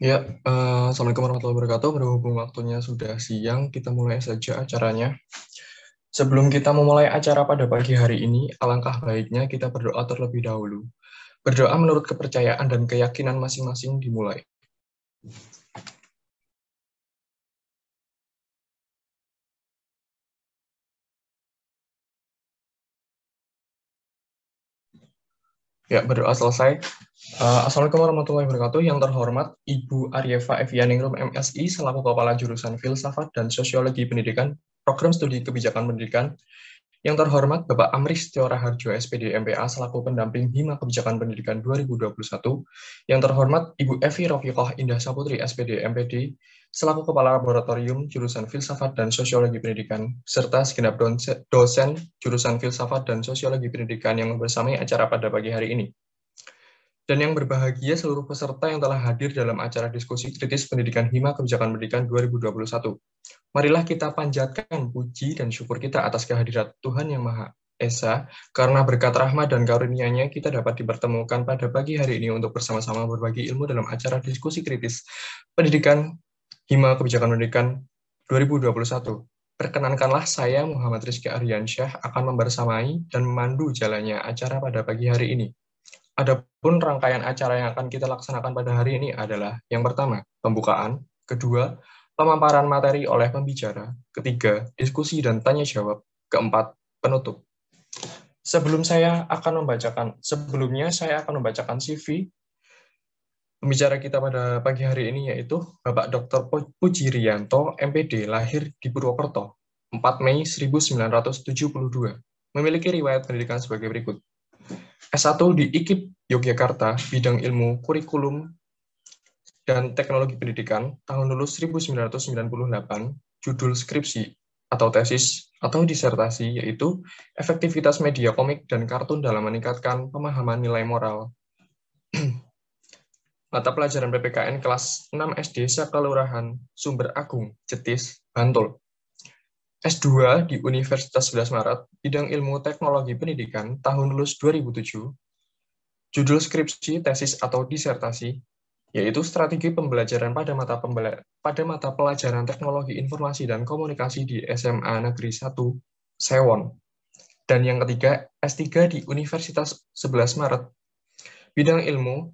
Ya, Assalamualaikum warahmatullahi wabarakatuh. Berhubung waktunya sudah siang, kita mulai saja acaranya. Sebelum kita memulai acara pada pagi hari ini, alangkah baiknya kita berdoa terlebih dahulu. Berdoa menurut kepercayaan dan keyakinan masing-masing dimulai. Ya, berdoa selesai. Assalamualaikum warahmatullahi wabarakatuh. Yang terhormat Ibu Aryefa Evianingrum MSI selaku Kepala Jurusan Filsafat dan Sosiologi Pendidikan, Program Studi Kebijakan Pendidikan. Yang terhormat Bapak Amris Tiora Harjo SPD MPA selaku pendamping Hima Kebijakan Pendidikan 2021. Yang terhormat Ibu Evi Rofiqoh Indah Saputri SPD MPD selaku Kepala Laboratorium Jurusan Filsafat dan Sosiologi Pendidikan, serta segenap dosen Jurusan Filsafat dan Sosiologi Pendidikan yang membersamai acara pada pagi hari ini. Dan yang berbahagia seluruh peserta yang telah hadir dalam acara diskusi kritis pendidikan Hima Kebijakan Pendidikan 2021. Marilah kita panjatkan puji dan syukur kita atas kehadirat Tuhan Yang Maha Esa, karena berkat rahmat dan karunia-Nya kita dapat dipertemukan pada pagi hari ini untuk bersama-sama berbagi ilmu dalam acara diskusi kritis pendidikan Hima Kebijakan Pendidikan 2021. Perkenankanlah saya, Muhammad Rizky Aryansyah, akan membersamai dan memandu jalannya acara pada pagi hari ini. Adapun rangkaian acara yang akan kita laksanakan pada hari ini adalah yang pertama, pembukaan, kedua, pemaparan materi oleh pembicara, ketiga, diskusi dan tanya jawab, keempat, penutup. Sebelumnya saya akan membacakan CV pembicara kita pada pagi hari ini, yaitu Bapak Dr. Puji Rianto, MPD, lahir di Purwokerto, 4 Mei 1972, memiliki riwayat pendidikan sebagai berikut. S1 di IKIP Yogyakarta, bidang ilmu kurikulum dan teknologi pendidikan, tahun lulus 1998, judul skripsi atau tesis atau disertasi yaitu efektivitas media komik dan kartun dalam meningkatkan pemahaman nilai moral. Mata pelajaran PPKN kelas 6 SD Sakalurahan, Sumber Agung, Jetis, Bantul. S2 di Universitas 11 Maret, bidang ilmu teknologi pendidikan, tahun lulus 2007, judul skripsi, tesis, atau disertasi, yaitu strategi pembelajaran pada mata pelajaran teknologi informasi dan komunikasi di SMA Negeri 1, Sewon. Dan yang ketiga, S3 di Universitas 11 Maret, bidang ilmu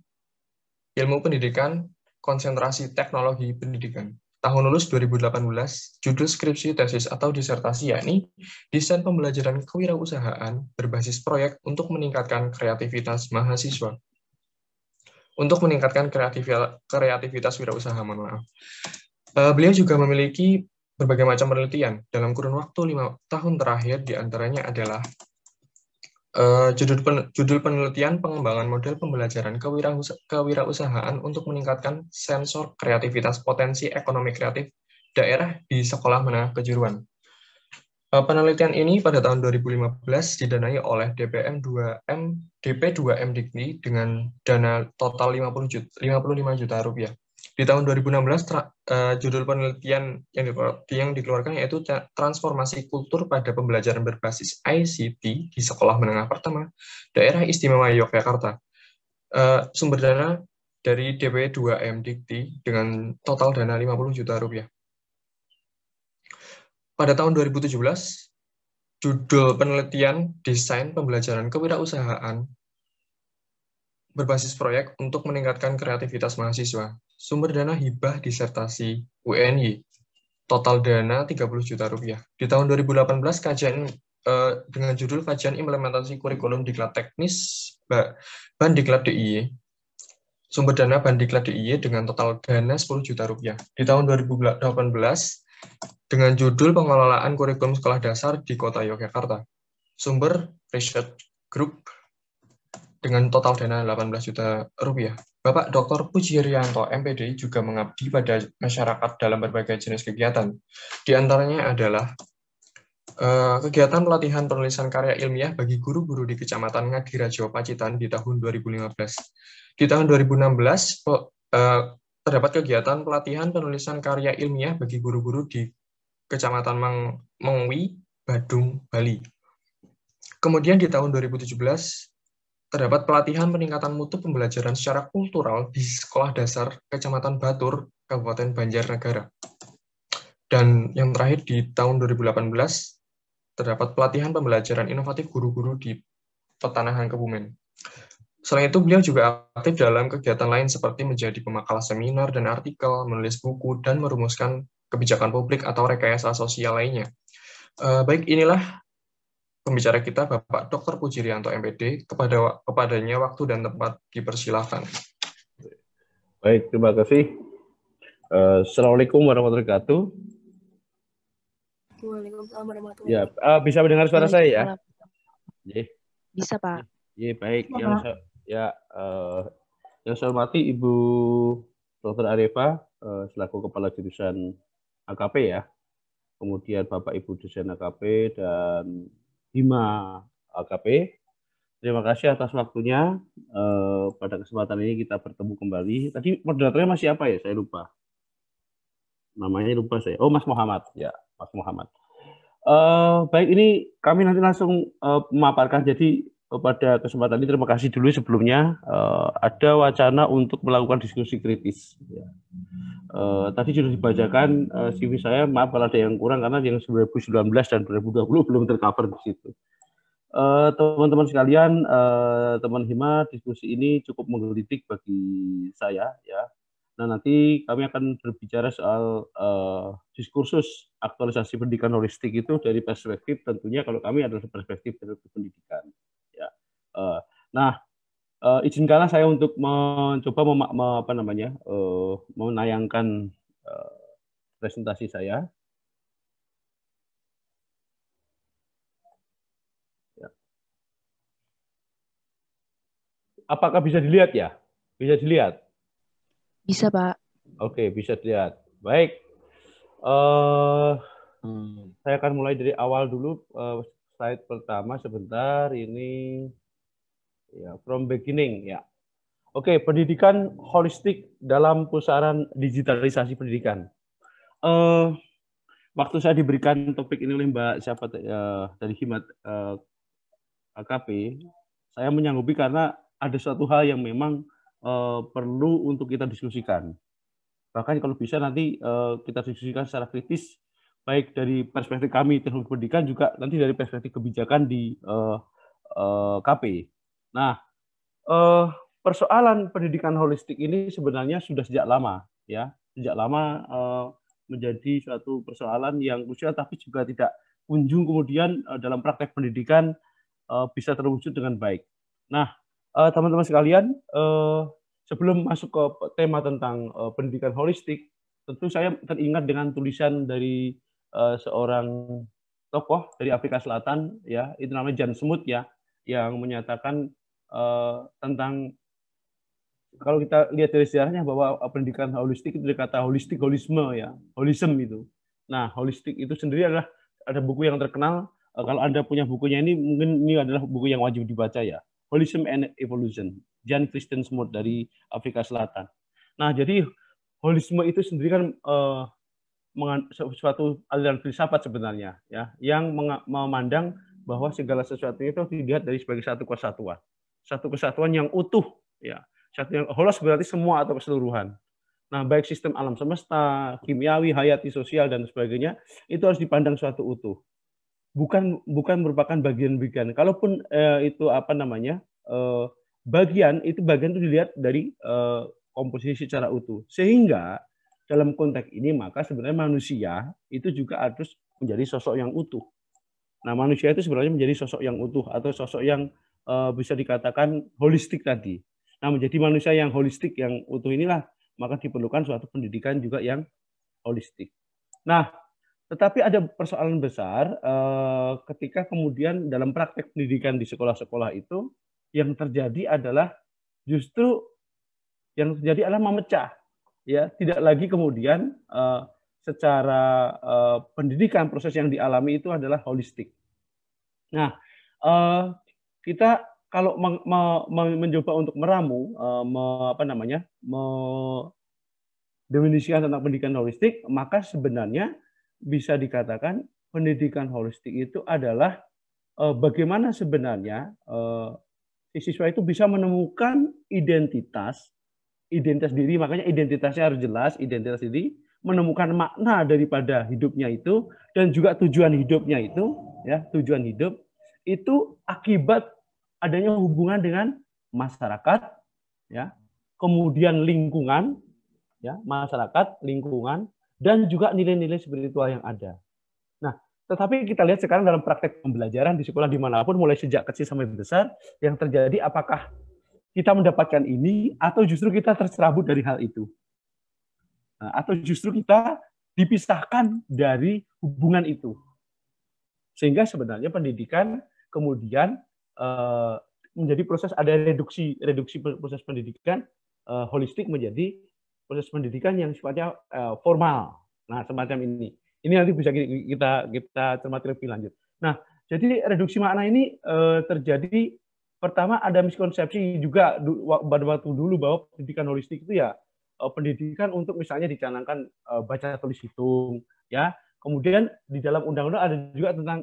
pendidikan, konsentrasi teknologi pendidikan. Tahun lulus 2018, judul skripsi, tesis, atau disertasi yakni desain pembelajaran kewirausahaan berbasis proyek untuk meningkatkan kreativitas mahasiswa. Untuk meningkatkan kreativitas wirausaha, mohon maaf. Beliau juga memiliki berbagai macam penelitian dalam kurun waktu 5 tahun terakhir, diantaranya adalah judul penelitian pengembangan model pembelajaran kewirausahaan untuk meningkatkan sensor kreativitas potensi ekonomi kreatif daerah di sekolah menengah kejuruan. Penelitian ini pada tahun 2015 didanai oleh DP2M Dikti dengan dana total 55 juta rupiah. Di tahun 2016, judul penelitian yang dikeluarkan yaitu transformasi kultur pada pembelajaran berbasis ICT di sekolah menengah pertama Daerah Istimewa Yogyakarta. Sumber dana dari DP2M Dikti dengan total dana 50 juta rupiah. Pada tahun 2017, judul penelitian desain pembelajaran kewirausahaan berbasis proyek untuk meningkatkan kreativitas mahasiswa. Sumber dana hibah disertasi UNY. Total dana 30 juta rupiah. Di tahun 2018, kajian dengan judul kajian implementasi kurikulum diklat teknis Bandiklat DIY. Sumber dana Bandiklat DIY dengan total dana 10 juta rupiah. Di tahun 2018, dengan judul pengelolaan kurikulum sekolah dasar di Kota Yogyakarta. Sumber Research Group dengan total dana 18 juta rupiah. Bapak Dr. Puji Rianto, MPD, juga mengabdi pada masyarakat dalam berbagai jenis kegiatan. Di antaranya adalah kegiatan pelatihan penulisan karya ilmiah bagi guru-guru di Kecamatan Ngagirajo, Pacitan di tahun 2015. Di tahun 2016, terdapat kegiatan pelatihan penulisan karya ilmiah bagi guru-guru di Kecamatan Mengwi, Badung, Bali. Kemudian di tahun 2017, terdapat pelatihan peningkatan mutu pembelajaran secara kultural di Sekolah Dasar Kecamatan Batur, Kabupaten Banjarnegara. Dan yang terakhir di tahun 2018, terdapat pelatihan pembelajaran inovatif guru-guru di Petanahan Kebumen. Selain itu, beliau juga aktif dalam kegiatan lain seperti menjadi pemakalah seminar dan artikel, menulis buku, dan merumuskan kebijakan publik atau rekayasa sosial lainnya. Baik, inilah pembicara kita, Bapak Dr. Pujirianto, MPD. Kepadanya waktu dan tempat dipersilahkan. Baik, terima kasih. Assalamualaikum warahmatullahi wabarakatuh. Waalaikumsalam warahmatullahi Ya, wabarakatuh. bisa mendengar suara saya ya? Bisa, Pak. Ya, baik. Ya, Yang saya hormati Ibu Dr. Areva selaku Kepala Jurusan AKP ya. Kemudian Bapak Ibu dosen AKP dan Hima AKP. Terima kasih atas waktunya. Pada kesempatan ini kita bertemu kembali. Tadi moderatornya masih apa ya? Saya lupa. Namanya lupa saya. Oh, Mas Muhammad. Ya, Mas Muhammad. Baik, ini kami nanti langsung memaparkan. Jadi pada kesempatan ini terima kasih dulu sebelumnya. Ada wacana untuk melakukan diskusi kritis. Ya. Tadi sudah dibacakan CV saya. Maaf kalau ada yang kurang karena yang 2019 dan 2020 belum tercover di situ. Teman-teman sekalian, teman Hima, diskusi ini cukup menggelitik bagi saya ya. Nah, nanti kami akan berbicara soal diskursus aktualisasi pendidikan holistik itu dari perspektif tentunya kalau kami adalah perspektif dari pendidikan. Ya. Nah, izinkanlah saya untuk mencoba menayangkan presentasi saya. Ya. Apakah bisa dilihat ya? Bisa dilihat? Bisa, Pak. Oke, bisa dilihat. Baik. Saya akan mulai dari awal dulu. Slide pertama sebentar. Ini ya, from beginning ya. Oke, pendidikan holistik dalam pusaran digitalisasi pendidikan. Waktu saya diberikan topik ini oleh Mbak siapa dari Himat AKP, saya menyanggupi karena ada suatu hal yang memang perlu untuk kita diskusikan. Bahkan kalau bisa nanti kita diskusikan secara kritis, baik dari perspektif kami teknologi pendidikan, juga nanti dari perspektif kebijakan di KP. Nah, persoalan pendidikan holistik ini sebenarnya sudah sejak lama, ya, sejak lama menjadi suatu persoalan yang krusial, tapi juga tidak kunjung kemudian dalam praktek pendidikan bisa terwujud dengan baik. Nah, teman-teman sekalian, sebelum masuk ke tema tentang pendidikan holistik, tentu saya teringat dengan tulisan dari seorang tokoh dari Afrika Selatan, ya, itu namanya Jan Smuts ya, yang menyatakan tentang kalau kita lihat dari sejarahnya bahwa pendidikan holistik itu dari kata holistik, holisme ya, holism itu. Nah, holistik itu sendiri adalah ada buku yang terkenal. Kalau Anda punya bukunya ini, mungkin ini adalah buku yang wajib dibaca ya. Holism and Evolution, Jan Christian Smuts dari Afrika Selatan. Nah, jadi holisme itu sendiri kan suatu aliran filsafat sebenarnya, ya, yang memandang bahwa segala sesuatu itu dilihat dari sebagai satu kesatuan yang utuh, ya. Satu yang holos berarti semua atau keseluruhan. Nah, baik sistem alam semesta, kimiawi, hayati, sosial dan sebagainya itu harus dipandang suatu utuh. Bukan merupakan bagian-bagian. Kalaupun itu bagian itu dilihat dari komposisi secara utuh. Sehingga dalam konteks ini maka sebenarnya manusia itu juga harus menjadi sosok yang utuh. Nah, manusia itu sebenarnya menjadi sosok yang utuh atau sosok yang bisa dikatakan holistik tadi. Nah, menjadi manusia yang holistik, yang utuh inilah maka diperlukan suatu pendidikan juga yang holistik. Nah, tetapi ada persoalan besar ketika kemudian dalam praktek pendidikan di sekolah-sekolah itu yang terjadi adalah justru memecah, ya, tidak lagi kemudian secara pendidikan proses yang dialami itu adalah holistik. Nah, kita kalau mencoba untuk meramu mendefinisikan tentang pendidikan holistik, maka sebenarnya bisa dikatakan pendidikan holistik itu adalah bagaimana sebenarnya si siswa itu bisa menemukan identitas diri, makanya identitasnya harus jelas, identitas diri, menemukan makna daripada hidupnya itu, dan juga tujuan hidupnya itu, ya, tujuan hidup itu akibat adanya hubungan dengan masyarakat, ya, kemudian lingkungan, ya, masyarakat, lingkungan, dan juga nilai-nilai spiritual yang ada. Nah, tetapi kita lihat sekarang dalam praktek pembelajaran di sekolah dimanapun, mulai sejak kecil sampai besar, yang terjadi apakah kita mendapatkan ini, atau justru kita tercerabut dari hal itu. Nah, atau justru kita dipisahkan dari hubungan itu. Sehingga sebenarnya pendidikan kemudian menjadi proses, ada reduksi proses pendidikan holistik menjadi proses pendidikan yang sifatnya formal. Nah, semacam ini. Ini nanti bisa kita cermati lebih lanjut. Nah, jadi reduksi makna ini terjadi. Pertama, ada miskonsepsi juga pada waktu dulu bahwa pendidikan holistik itu ya pendidikan untuk misalnya dicanangkan baca tulis hitung, ya. Kemudian di dalam undang-undang ada juga tentang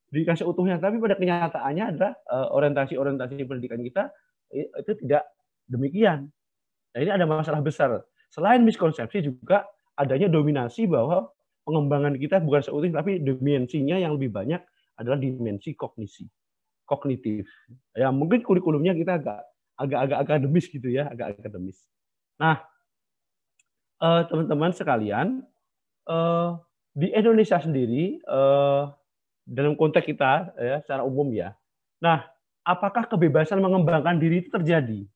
pendidikan seutuhnya, tapi pada kenyataannya adalah orientasi pendidikan kita itu tidak demikian. Nah, ini ada masalah besar. Selain miskonsepsi juga adanya dominasi bahwa pengembangan kita bukan seutuh, tapi dimensinya yang lebih banyak adalah dimensi kognitif. Ya, mungkin kurikulumnya kita agak akademis gitu ya, agak akademis. Nah, teman-teman sekalian, di Indonesia sendiri dalam konteks kita ya secara umum ya. Nah, apakah kebebasan mengembangkan diri itu terjadi?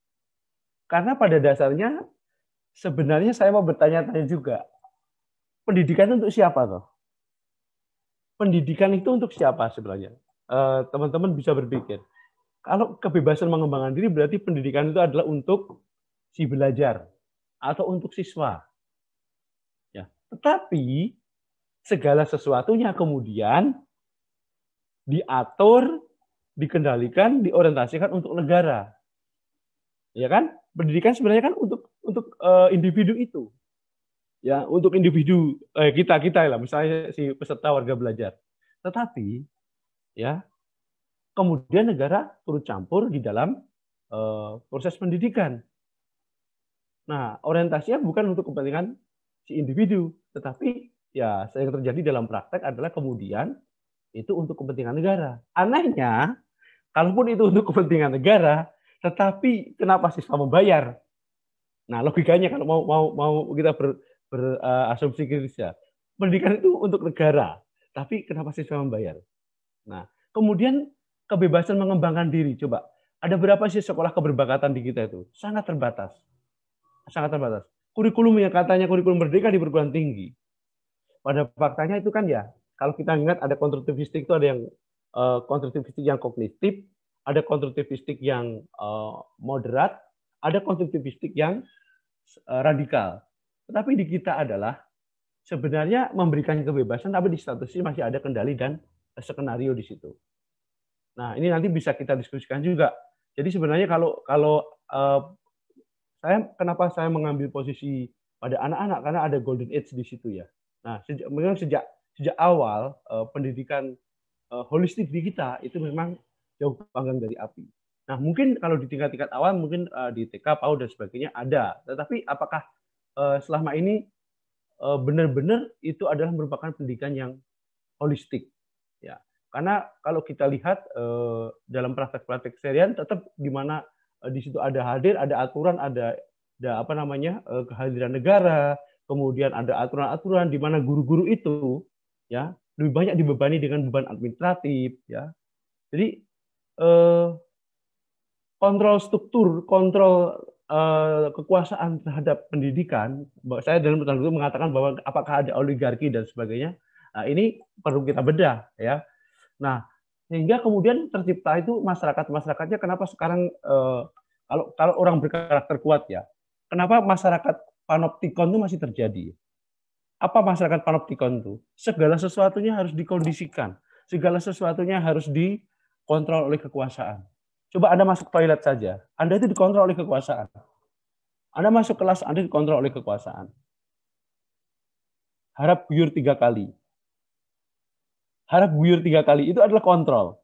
Karena pada dasarnya sebenarnya saya mau bertanya-tanya juga. Pendidikan itu untuk siapa toh? Pendidikan itu untuk siapa sebenarnya? Teman-teman bisa berpikir. Kalau kebebasan mengembangkan diri berarti pendidikan itu adalah untuk si belajar atau untuk siswa. Ya, tetapi segala sesuatunya kemudian diatur, dikendalikan, diorientasikan untuk negara. Ya kan? Pendidikan sebenarnya kan untuk individu itu. Ya, untuk individu kita lah, misalnya si peserta warga belajar. Tetapi ya, kemudian negara turut campur di dalam proses pendidikan. Nah, orientasinya bukan untuk kepentingan si individu, tetapi ya yang terjadi dalam praktek adalah kemudian itu untuk kepentingan negara. Anehnya, kalaupun itu untuk kepentingan negara, tetapi kenapa siswa membayar? Nah, logikanya kalau mau kita berasumsi kritis ya, pendidikan itu untuk negara, tapi kenapa siswa membayar? Nah, kemudian kebebasan mengembangkan diri. Coba, ada berapa sih sekolah keberbakatan di kita itu? Sangat terbatas. Sangat terbatas. Kurikulum yang katanya kurikulum merdeka di perguruan tinggi. Pada faktanya itu kan ya, kalau kita ingat ada konstruktivistik itu ada yang konstruktivistik yang kognitif, ada konstruktivistik yang moderat, ada konstruktivistik yang radikal. Tetapi di kita adalah sebenarnya memberikan kebebasan, tapi di statusnya masih ada kendali dan skenario di situ. Nah, ini nanti bisa kita diskusikan juga. Jadi sebenarnya kalau kenapa saya mengambil posisi pada anak-anak, karena ada golden age di situ ya. Nah, sejak awal pendidikan holistik di kita itu memang jauh panggang dari api. Nah, mungkin kalau di tingkat-tingkat awal, mungkin di TK, PAUD dan sebagainya ada. Tetapi apakah selama ini benar-benar itu adalah merupakan pendidikan yang holistik? Ya, karena kalau kita lihat dalam praktek-praktek seharian, tetap di mana di situ ada hadir, ada aturan, ada apa namanya kehadiran negara, kemudian ada aturan-aturan di mana guru-guru itu ya lebih banyak dibebani dengan beban administratif, ya. Jadi kontrol struktur, kontrol kekuasaan terhadap pendidikan, saya dalam tanda kutip mengatakan bahwa apakah ada oligarki dan sebagainya. Nah, ini perlu kita bedah, ya. Nah, sehingga kemudian tercipta itu masyarakatnya. Kenapa sekarang kalau orang berkarakter kuat ya, kenapa masyarakat panoptikon itu masih terjadi? Apa masyarakat panoptikon itu? Segala sesuatunya harus dikondisikan, segala sesuatunya harus dikontrol oleh kekuasaan. Coba Anda masuk toilet saja, Anda itu dikontrol oleh kekuasaan. Anda masuk kelas, Anda dikontrol oleh kekuasaan. Harap buyur 3 kali. Harap buyur 3 kali, itu adalah kontrol.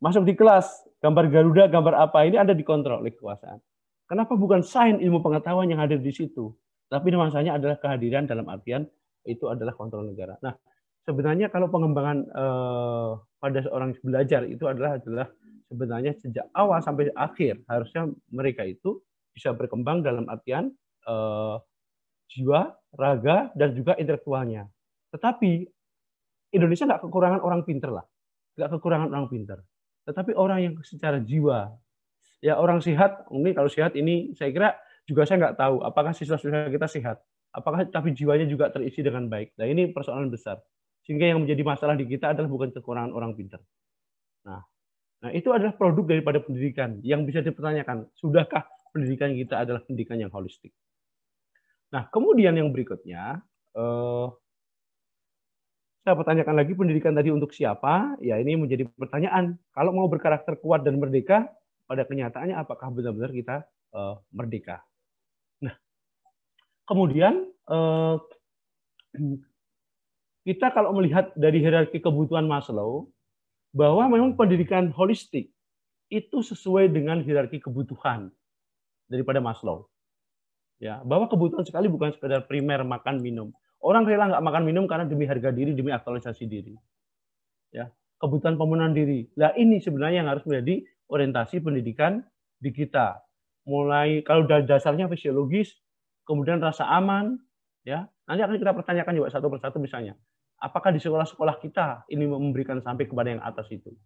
Masuk di kelas, gambar Garuda, gambar apa, ini ada dikontrol oleh kekuasaan. Kenapa bukan sains ilmu pengetahuan yang hadir di situ? Tapi nuansanya adalah kehadiran dalam artian itu adalah kontrol negara. Nah, sebenarnya kalau pengembangan pada seorang belajar itu adalah sebenarnya sejak awal sampai akhir harusnya mereka itu bisa berkembang dalam artian jiwa, raga, dan juga intelektualnya. Tetapi Indonesia nggak kekurangan orang pinter lah, nggak kekurangan orang pinter. Tetapi orang yang secara jiwa, ya orang sehat, ini kalau sehat ini saya kira juga saya nggak tahu apakah siswa-siswa kita sehat, apakah tapi jiwanya juga terisi dengan baik. Nah ini persoalan besar. Sehingga yang menjadi masalah di kita adalah bukan kekurangan orang pintar. Nah itu adalah produk daripada pendidikan yang bisa dipertanyakan. Sudahkah pendidikan kita adalah pendidikan yang holistik? Nah kemudian yang berikutnya, saya pertanyakan lagi pendidikan tadi untuk siapa? Ya ini menjadi pertanyaan. Kalau mau berkarakter kuat dan merdeka, pada kenyataannya apakah benar-benar kita merdeka? Nah, kemudian kita kalau melihat dari hierarki kebutuhan Maslow, bahwa memang pendidikan holistik itu sesuai dengan hierarki kebutuhan daripada Maslow. Ya, bahwa kebutuhan sekali bukan sekedar primer makan minum. Orang rela nggak makan minum karena demi harga diri, demi aktualisasi diri. Ya, kebutuhan pemenuhan diri. Nah ini sebenarnya yang harus menjadi orientasi pendidikan di kita. Mulai kalau dasarnya fisiologis, kemudian rasa aman, ya. Nanti akan kita pertanyakan juga satu persatu misalnya. Apakah di sekolah-sekolah kita ini memberikan sampai kepada yang atas itu?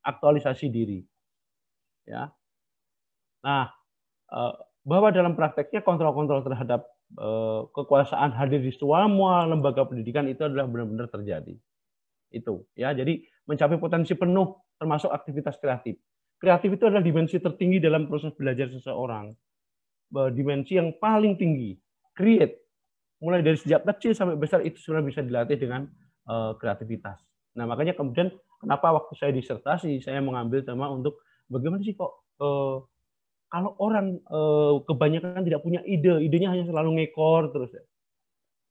Aktualisasi diri. Ya. Nah, bahwa dalam prakteknya kontrol-kontrol terhadap kekuasaan hadir di semua lembaga pendidikan itu adalah benar-benar terjadi. Itu ya, jadi mencapai potensi penuh termasuk aktivitas kreatif. Kreatif itu adalah dimensi tertinggi dalam proses belajar seseorang. Dimensi yang paling tinggi, create. Mulai dari sejak kecil sampai besar itu sudah bisa dilatih dengan kreativitas. Nah, makanya kemudian kenapa waktu saya disertasi saya mengambil tema untuk bagaimana sih kok kalau orang kebanyakan tidak punya ide, idenya hanya selalu ngekor terus.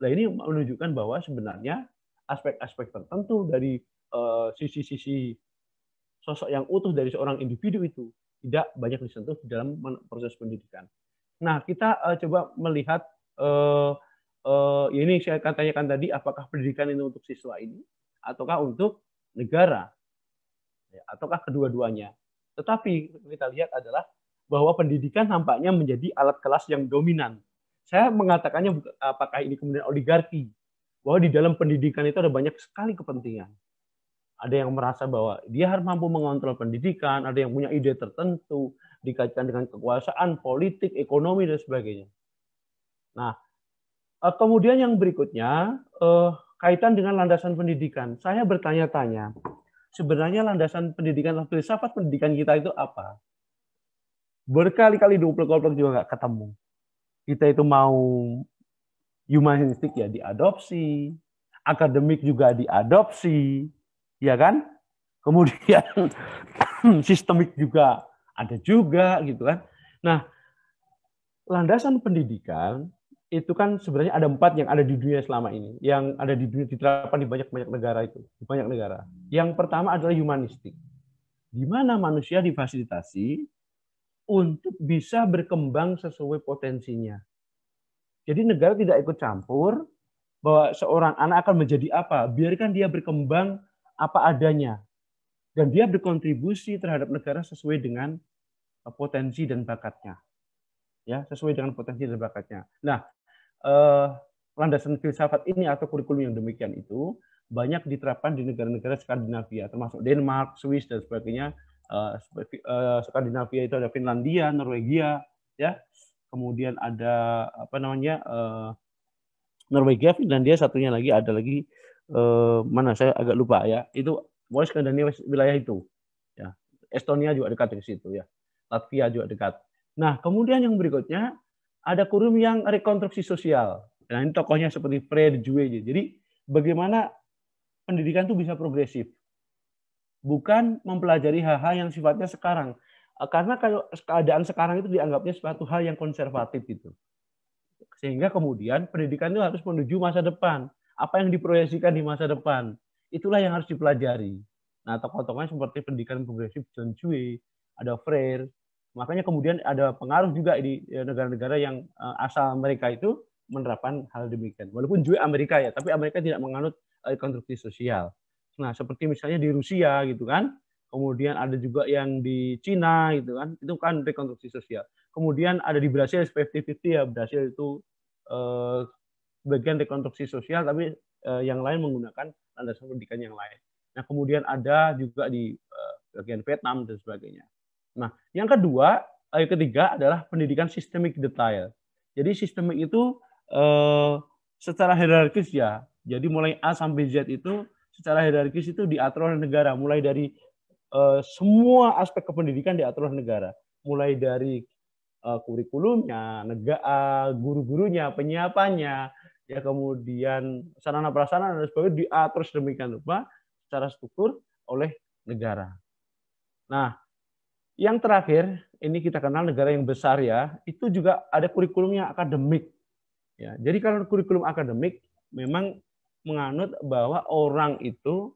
Nah ini menunjukkan bahwa sebenarnya aspek-aspek tertentu dari sisi-sisi sosok yang utuh dari seorang individu itu tidak banyak disentuh di dalam proses pendidikan. Nah kita coba melihat, ini saya akan tanyakan tadi, apakah pendidikan ini untuk siswa ini, ataukah untuk negara, ataukah kedua-duanya. Tetapi kita lihat adalah bahwa pendidikan nampaknya menjadi alat kelas yang dominan. Saya mengatakannya apakah ini kemudian oligarki, bahwa di dalam pendidikan itu ada banyak sekali kepentingan. Ada yang merasa bahwa dia harus mampu mengontrol pendidikan, ada yang punya ide tertentu, dikaitkan dengan kekuasaan, politik, ekonomi, dan sebagainya. Nah, kemudian yang berikutnya, kaitan dengan landasan pendidikan. Saya bertanya-tanya, sebenarnya landasan pendidikan, filsafat pendidikan kita itu apa? Berkali-kali diuplek-uplek juga nggak ketemu. Kita itu mau humanistik ya diadopsi, akademik juga diadopsi, ya kan? Kemudian sistemik juga ada juga gitu kan. Nah, landasan pendidikan itu kan sebenarnya ada 4 yang ada di dunia selama ini, yang ada di dunia diterapkan di banyak negara itu, di banyak negara. Yang pertama adalah humanistik, di mana manusia difasilitasi untuk bisa berkembang sesuai potensinya. Jadi negara tidak ikut campur bahwa seorang anak akan menjadi apa, biarkan dia berkembang apa adanya. Dan dia berkontribusi terhadap negara sesuai dengan potensi dan bakatnya. Ya, sesuai dengan potensi dan bakatnya. Nah, landasan filsafat ini atau kurikulum yang demikian itu banyak diterapkan di negara-negara Skandinavia, termasuk Denmark, Swiss dan sebagainya. Skandinavia itu ada Finlandia, Norwegia, ya. Kemudian ada apa namanya Norwegia, Finlandia, satunya lagi ada lagi mana saya agak lupa ya. Itu Skandinavia wilayah itu. Ya. Estonia juga dekat ke situ ya. Latvia juga dekat. Nah, kemudian yang berikutnya ada kurikulum yang rekonstruksi sosial. Nah, ini tokohnya seperti Fred Dewey. Jadi bagaimana pendidikan itu bisa progresif. Bukan mempelajari hal-hal yang sifatnya sekarang. Karena kalau keadaan sekarang itu dianggapnya suatu hal yang konservatif gitu. Sehingga kemudian pendidikan itu harus menuju masa depan. Apa yang diproyeksikan di masa depan, itulah yang harus dipelajari. Nah, tokoh-tokohnya seperti pendidikan progresif John Dewey, ada Freire. Makanya kemudian ada pengaruh juga di negara-negara yang asal mereka itu menerapkan hal demikian. Walaupun Dewey Amerika ya, tapi Amerika tidak menganut rekonstruksi sosial. Nah, seperti misalnya di Rusia gitu kan. Kemudian ada juga yang di Cina gitu kan. Itu kan rekonstruksi sosial. Kemudian ada di Brasil 50-50 ya. Brasil itu bagian rekonstruksi sosial, tapi yang lain menggunakan landasan pendidikan yang lain. Nah, kemudian ada juga di bagian Vietnam dan sebagainya. Nah, yang ketiga adalah pendidikan sistemik detail. Jadi sistemik itu secara hierarkis ya. Jadi mulai A sampai Z itu secara hierarkis itu diatur oleh negara. Mulai dari semua aspek kependidikan diatur oleh negara. Mulai dari kurikulumnya, negara, guru-gurunya, penyiapannya, ya kemudian sarana prasarana dan sebagainya diatur sedemikian rupa secara struktur oleh negara. Nah, yang terakhir ini kita kenal negara yang besar ya, itu juga ada kurikulumnya akademik. Ya, jadi kalau kurikulum akademik memang menganut bahwa orang itu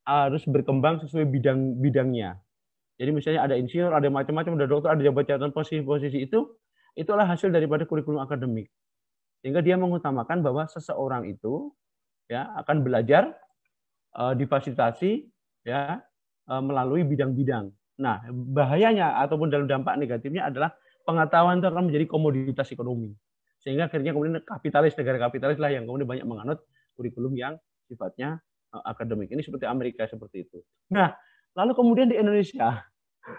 harus berkembang sesuai bidang-bidangnya. Jadi misalnya ada insinyur, ada macam-macam, ada dokter, ada jabatan posisi-posisi itu, itulah hasil daripada kurikulum akademik. Sehingga dia mengutamakan bahwa seseorang itu ya akan belajar difasilitasi ya melalui bidang-bidang. Nah, bahayanya ataupun dalam dampak negatifnya adalah pengetahuan itu akan menjadi komoditas ekonomi. Sehingga akhirnya kemudian negara kapitalis lah yang kemudian banyak menganut kurikulum yang sifatnya akademik. Ini seperti Amerika seperti itu. Nah, lalu kemudian di Indonesia,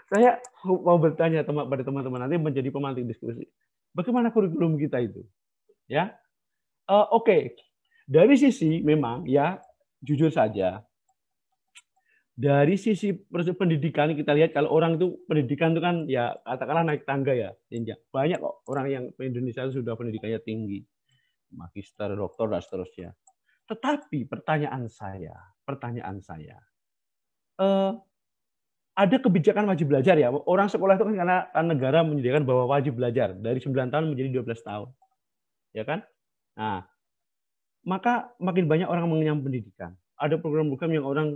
saya mau bertanya pada teman-teman nanti menjadi pemantik diskusi. Bagaimana kurikulum kita itu? Ya, oke. Dari sisi memang ya jujur saja. Dari sisi pendidikan kita lihat kalau orang itu pendidikan itu kan ya katakanlah naik tangga ya. Banyak kok orang yang di Indonesia sudah pendidikannya tinggi. Magister, doktor dan seterusnya. Tetapi pertanyaan saya, ada kebijakan wajib belajar ya. Orang sekolah itu kan karena negara menyediakan bahwa wajib belajar dari 9 tahun menjadi 12 tahun. Ya kan? Nah, maka makin banyak orang mengenyam pendidikan. Ada program-program yang orang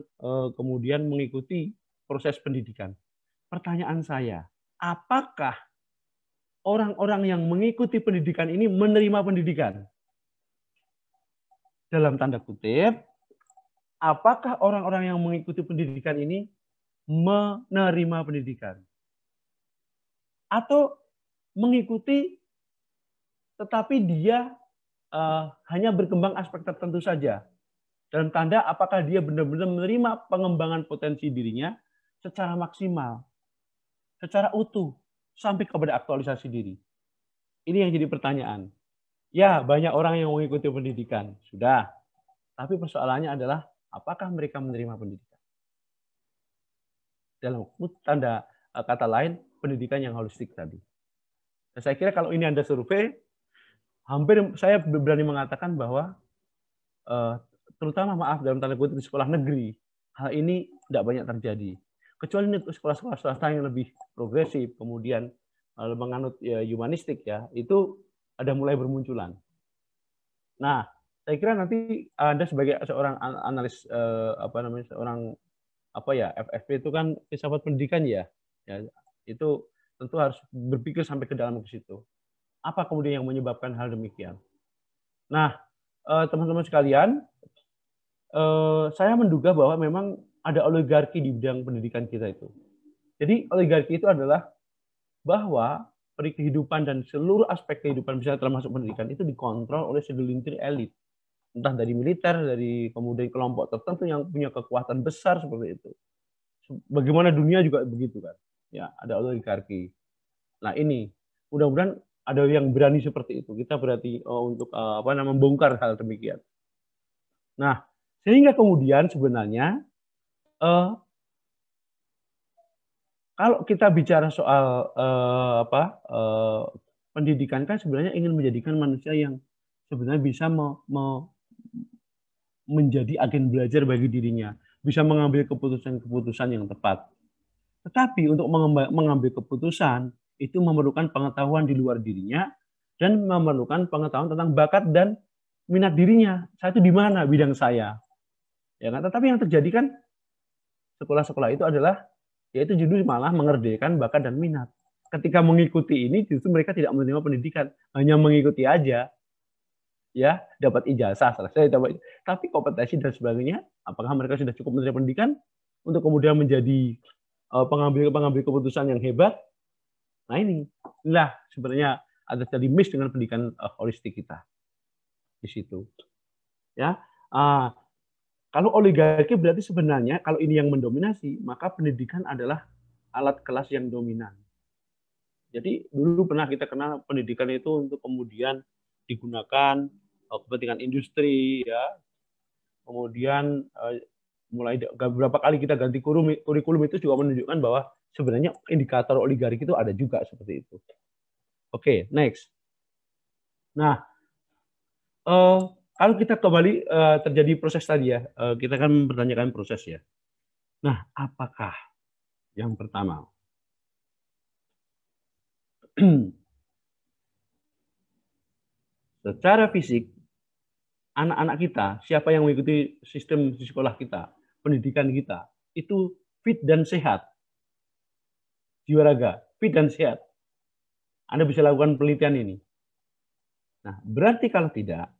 kemudian mengikuti proses pendidikan. Pertanyaan saya, apakah orang-orang yang mengikuti pendidikan ini menerima pendidikan? Dalam tanda kutip, apakah orang-orang yang mengikuti pendidikan ini menerima pendidikan? Atau mengikuti tetapi dia hanya berkembang aspek tertentu saja. Dalam tanda apakah dia benar-benar menerima pengembangan potensi dirinya secara maksimal, secara utuh, sampai kepada aktualisasi diri. Ini yang jadi pertanyaan. Ya, banyak orang yang mengikuti pendidikan. Sudah. Tapi persoalannya adalah apakah mereka menerima pendidikan? Dalam tanda kata lain, pendidikan yang holistik tadi. Dan saya kira kalau ini Anda survei, hampir saya berani mengatakan bahwa terutama dalam tanda kutip di sekolah negeri, hal ini tidak banyak terjadi. Kecuali sekolah-sekolah swasta yang lebih progresif, kemudian menganut humanistik ya, itu ada mulai bermunculan. Nah, saya kira nanti Anda sebagai seorang analis seorang FFP itu kan filsafat pendidikan ya, itu tentu harus berpikir sampai ke dalam ke situ. Apa kemudian yang menyebabkan hal demikian? Nah, teman-teman sekalian, saya menduga bahwa memang ada oligarki di bidang pendidikan kita itu. Jadi oligarki itu adalah bahwa kehidupan dan seluruh aspek kehidupan bisa termasuk pendidikan itu dikontrol oleh segelintir elit. Entah dari militer, dari kemudian kelompok tertentu yang punya kekuatan besar seperti itu. Bagaimana dunia juga begitu kan. Ya, ada oligarki. Nah, ini mudah-mudahan ada yang berani seperti itu. Kita berarti untuk membongkar hal demikian. Nah, sehingga kemudian sebenarnya kalau kita bicara soal pendidikan kan sebenarnya ingin menjadikan manusia yang sebenarnya bisa menjadi agen belajar bagi dirinya, bisa mengambil keputusan-keputusan yang tepat. Tetapi untuk mengambil keputusan itu memerlukan pengetahuan di luar dirinya dan memerlukan pengetahuan tentang bakat dan minat dirinya. Saya itu di mana bidang saya. Ya kan? Tetapi yang terjadi kan sekolah-sekolah itu adalah, yaitu judul malah mengerdekan bakat dan minat. Ketika mengikuti ini, justru mereka tidak menerima pendidikan, hanya mengikuti aja, ya, dapat ijazah, selesai, tapi kompetensi dan sebagainya, apakah mereka sudah cukup menerima pendidikan untuk kemudian menjadi pengambil keputusan yang hebat? Nah inilah sebenarnya ada tadi miss dengan pendidikan holistik kita di situ. Ya, kalau oligarki berarti sebenarnya kalau ini yang mendominasi, maka pendidikan adalah alat kelas yang dominan. Jadi dulu pernah kita kenal pendidikan itu untuk kemudian digunakan kepentingan industri, ya. Kemudian mulai beberapa kali kita ganti kurikulum itu juga menunjukkan bahwa sebenarnya indikator oligarki itu ada juga seperti itu. Oke, next. Nah, kalau kita kembali terjadi proses tadi ya, kita kan mempertanyakan proses ya. Nah, apakah yang pertama secara fisik anak-anak kita, siapa yang mengikuti sistem di sekolah kita, pendidikan kita, itu fit dan sehat. Jiwa raga, fit dan sehat. Anda bisa lakukan penelitian ini. Nah, berarti kalau tidak,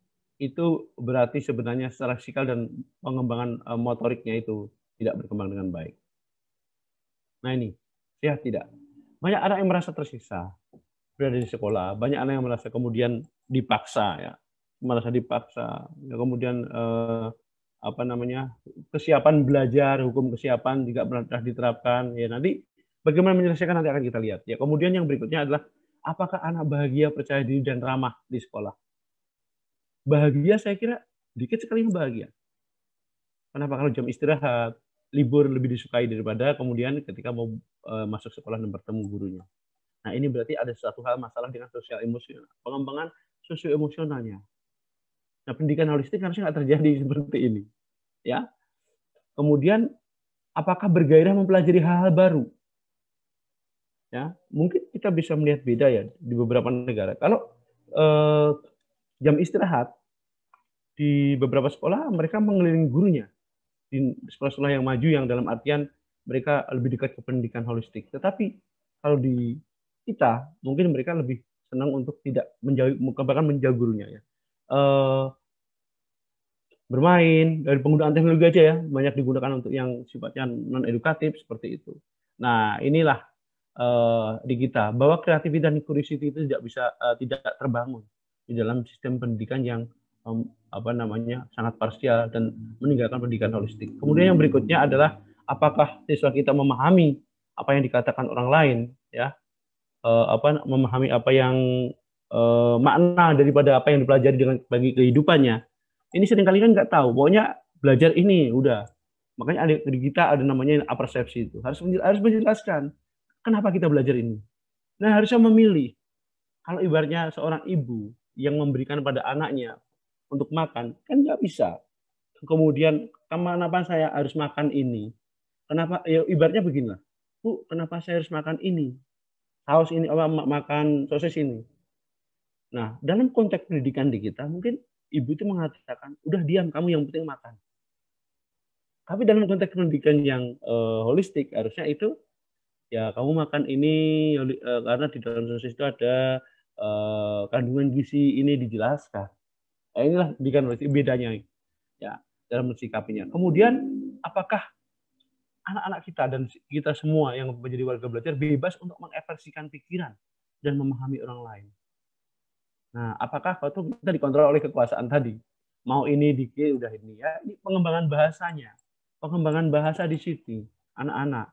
itu berarti sebenarnya secara fisikal dan pengembangan motoriknya itu tidak berkembang dengan baik. Nah ini, sehat tidak. Banyak anak yang merasa tersiksa berada di sekolah. Banyak anak yang merasa kemudian dipaksa, ya, merasa dipaksa. Ya, kemudian kesiapan belajar, hukum kesiapan juga pernah diterapkan. Ya nanti bagaimana menyelesaikan nanti akan kita lihat. Ya kemudian yang berikutnya adalah apakah anak bahagia, percaya diri dan ramah di sekolah? Bahagia saya kira dikit sekali yang bahagia. Kenapa? Kalau jam istirahat, libur lebih disukai daripada kemudian ketika mau masuk sekolah dan bertemu gurunya. Nah ini berarti ada suatu hal masalah dengan sosial emosional, pengembangan sosio emosionalnya. Nah pendidikan holistik harusnya nggak terjadi seperti ini, ya. Kemudian apakah bergairah mempelajari hal-hal baru? Ya mungkin kita bisa melihat beda ya di beberapa negara. Kalau jam istirahat di beberapa sekolah mereka mengelilingi gurunya. Di sekolah-sekolah yang maju yang dalam artian mereka lebih dekat ke pendidikan holistik. Tetapi kalau di kita mungkin mereka lebih senang untuk tidak menjauh, bahkan menjauh gurunya ya. Bermain dari penggunaan teknologi aja ya, banyak digunakan untuk yang sifatnya non edukatif seperti itu. Nah inilah di kita bahwa kreativitas dan curiosity itu tidak terbangun di dalam sistem pendidikan yang sangat parsial dan meninggalkan pendidikan holistik. Kemudian yang berikutnya adalah apakah siswa kita memahami apa yang dikatakan orang lain, ya, memahami apa yang makna daripada apa yang dipelajari dengan bagi kehidupannya. Ini seringkali kan nggak tahu, pokoknya belajar ini udah. Makanya di kita ada namanya apersepsi itu. Harus menjelaskan kenapa kita belajar ini. Nah harusnya memilih. Kalau ibaratnya seorang ibu yang memberikan pada anaknya untuk makan, kan nggak bisa. Kemudian, kenapa saya harus makan ini? Kenapa? Ya, ibaratnya beginilah. Bu, kenapa saya harus makan ini? Saus ini, makan sosis ini. Nah, dalam konteks pendidikan di kita, mungkin ibu itu mengatakan, udah diam, kamu yang penting makan. Tapi dalam konteks pendidikan yang holistik, harusnya itu, ya kamu makan ini, karena di dalam sosis itu ada kandungan gizi ini dijelaskan. Nah, inilah pendidikan holistik bedanya. Ya, dalam mensikapinya. Kemudian, apakah anak-anak kita dan kita semua yang menjadi warga belajar bebas untuk mengekspresikan pikiran dan memahami orang lain? Nah, apakah itu kita dikontrol oleh kekuasaan tadi? Mau ini dikit udah ini ya. Ini pengembangan bahasanya, pengembangan bahasa di situ, anak-anak.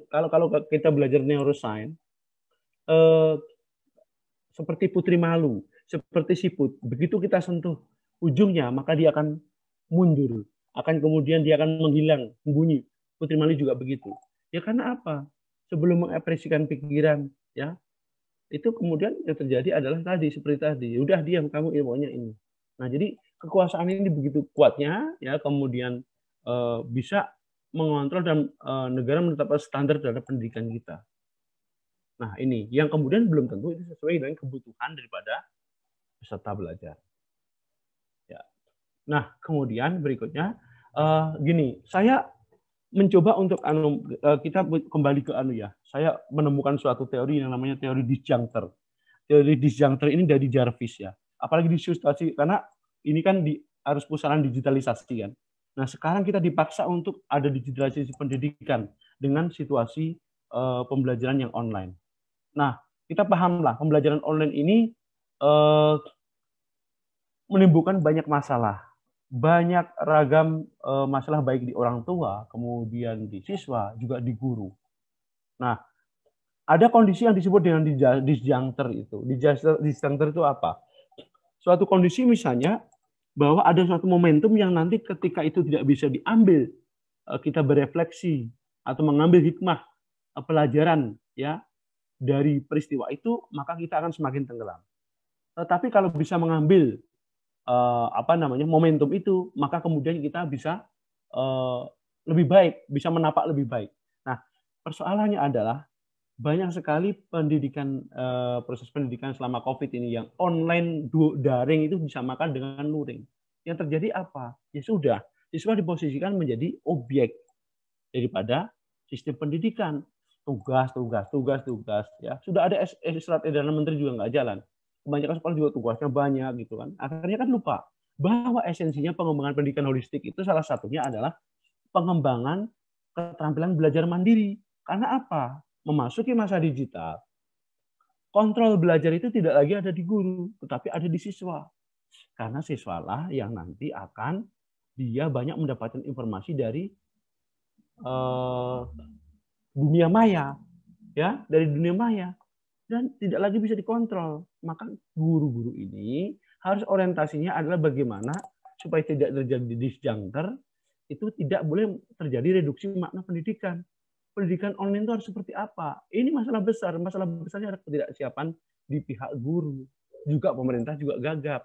Kalau kita belajar neuroscience, seperti putri malu, seperti siput, begitu kita sentuh ujungnya, maka dia akan mundur, akan kemudian dia akan menghilang, membunyi. Putri malu juga begitu. Ya karena apa? Sebelum mengekspresikan pikiran, ya, itu kemudian yang terjadi adalah tadi seperti tadi, udah diam kamu ilmunya ini. Nah jadi kekuasaan ini begitu kuatnya, ya kemudian bisa mengontrol dan negara menetapkan standar terhadap pendidikan kita. Nah ini yang kemudian belum tentu itu sesuai dengan kebutuhan daripada peserta belajar. Ya. Nah kemudian berikutnya gini, saya mencoba untuk kita kembali ke ya. Saya menemukan suatu teori yang namanya teori disjuncture. Teori disjuncture ini dari Jarvis ya. Apalagi di situasi karena ini kan harus pusaran digitalisasi kan. Nah, sekarang kita dipaksa untuk ada digitalisasi pendidikan dengan situasi pembelajaran yang online. Nah, kita pahamlah pembelajaran online ini menimbulkan banyak masalah. Banyak ragam masalah baik di orang tua, kemudian di siswa, juga di guru. Nah, ada kondisi yang disebut dengan disjuncture itu. Disjuncture itu apa? Suatu kondisi misalnya bahwa ada suatu momentum yang nanti ketika itu tidak bisa diambil, kita berefleksi atau mengambil hikmah pelajaran ya dari peristiwa itu, maka kita akan semakin tenggelam. Tetapi kalau bisa mengambil momentum itu, maka kemudian kita bisa lebih baik, bisa menapak lebih baik. Nah, persoalannya adalah banyak sekali proses pendidikan selama COVID ini yang online daring itu disamakan dengan luring. Yang terjadi apa? Ya sudah, siswa diposisikan menjadi objek daripada sistem pendidikan. Tugas ya. Sudah ada surat edaran menteri juga nggak jalan. Kebanyakan sekolah juga tugasnya banyak gitu kan. Akhirnya kan lupa bahwa esensinya pengembangan pendidikan holistik itu salah satunya adalah pengembangan keterampilan belajar mandiri. Karena apa? Memasuki masa digital, kontrol belajar itu tidak lagi ada di guru, tetapi ada di siswa. Karena siswalah yang nanti akan dia banyak mendapatkan informasi dari dunia maya, ya, dari dunia maya. Dan tidak lagi bisa dikontrol. Maka guru-guru ini harus orientasinya adalah bagaimana supaya tidak terjadi disjuncture, itu tidak boleh terjadi reduksi makna pendidikan. Pendidikan online itu harus seperti apa? Ini masalah besar. Masalah besarnya adalah ketidaksiapan di pihak guru. Juga pemerintah juga gagap.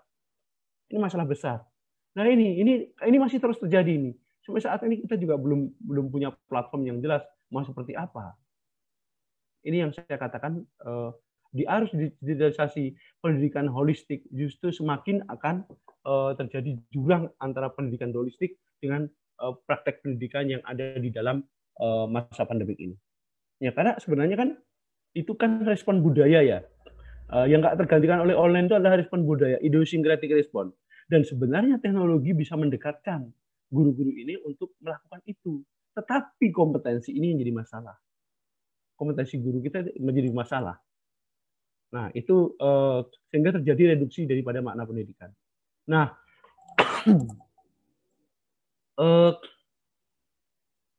Ini masalah besar. Nah ini masih terus terjadi ini. Sampai saat ini kita juga belum punya platform yang jelas mau seperti apa. Ini yang saya katakan di arus digitalisasi pendidikan holistik justru semakin akan terjadi jurang antara pendidikan holistik dengan praktek pendidikan yang ada di dalam masa pandemik ini. Ya karena sebenarnya kan itu kan respon budaya ya. Yang nggak tergantikan oleh online itu adalah respon budaya, idiosyncratic response. Dan sebenarnya teknologi bisa mendekatkan guru-guru ini untuk melakukan itu. Tetapi kompetensi ini yang jadi masalah. Kompetensi guru kita menjadi masalah. Nah, itu sehingga terjadi reduksi daripada makna pendidikan. Nah,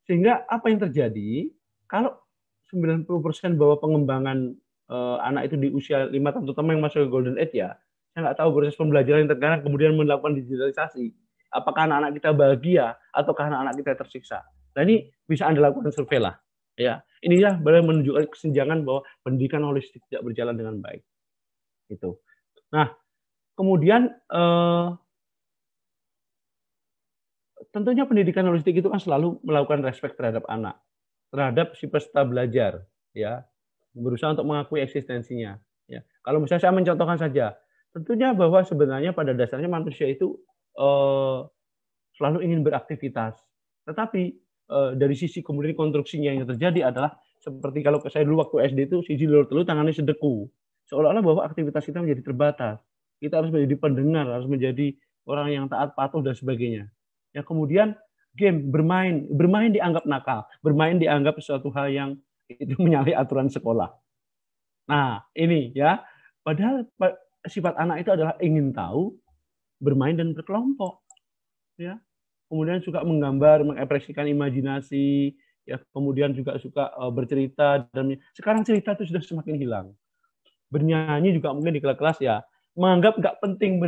sehingga apa yang terjadi kalau 90% bahwa pengembangan anak itu di usia 5 tahun, terutama yang masuk ke golden age ya, saya nggak tahu proses pembelajaran yang terkadang kemudian melakukan digitalisasi. Apakah anak-anak kita bahagia ataukah anak-anak kita tersiksa? Nah, ini bisa Anda lakukan survei lah. Ya, inilah boleh menunjukkan kesenjangan bahwa pendidikan holistik tidak berjalan dengan baik. Gitu. Nah, kemudian tentunya pendidikan holistik itu kan selalu melakukan respect terhadap anak, terhadap si peserta belajar, ya, berusaha untuk mengakui eksistensinya. Ya, kalau misalnya saya mencontohkan saja, tentunya bahwa sebenarnya pada dasarnya manusia itu selalu ingin beraktivitas, tetapi dari sisi kemudian konstruksinya yang terjadi adalah seperti kalau saya dulu waktu SD itu siji loro telu tangannya sedeku. Seolah-olah bahwa aktivitas kita menjadi terbatas. Kita harus menjadi pendengar, harus menjadi orang yang taat patuh dan sebagainya. Ya kemudian game, bermain dianggap nakal, bermain dianggap sesuatu hal yang itu menyalahi aturan sekolah. Nah, ini ya. Padahal sifat anak itu adalah ingin tahu, bermain dan berkelompok. Ya. Kemudian suka menggambar, mengekspresikan imajinasi, ya kemudian juga suka bercerita, dan sekarang cerita itu sudah semakin hilang. Bernyanyi juga mungkin di kelas ya menganggap nggak penting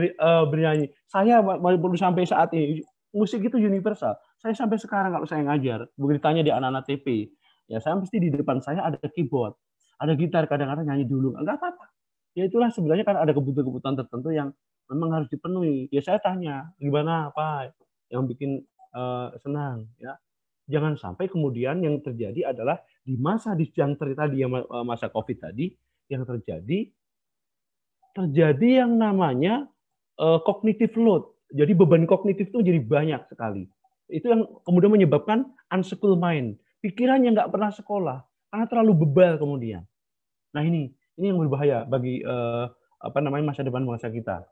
bernyanyi. Saya baru sampai saat ini musik itu universal. Saya sampai sekarang kalau saya ngajar, begitu ditanya di anak-anak TP, ya saya mesti di depan saya ada keyboard, ada gitar, kadang-kadang nyanyi dulu, nggak apa-apa. Ya itulah sebenarnya kan ada kebutuhan-kebutuhan tertentu yang memang harus dipenuhi. Ya saya tanya, gimana apa yang bikin senang, ya. Jangan sampai kemudian yang terjadi adalah di masa disjuncture tadi, yang masa COVID tadi, yang terjadi yang namanya cognitive load. Jadi beban kognitif itu jadi banyak sekali. Itu yang kemudian menyebabkan unschooled mind. Pikirannya nggak pernah sekolah karena terlalu bebal kemudian. Nah ini yang berbahaya bagi masa depan bangsa kita.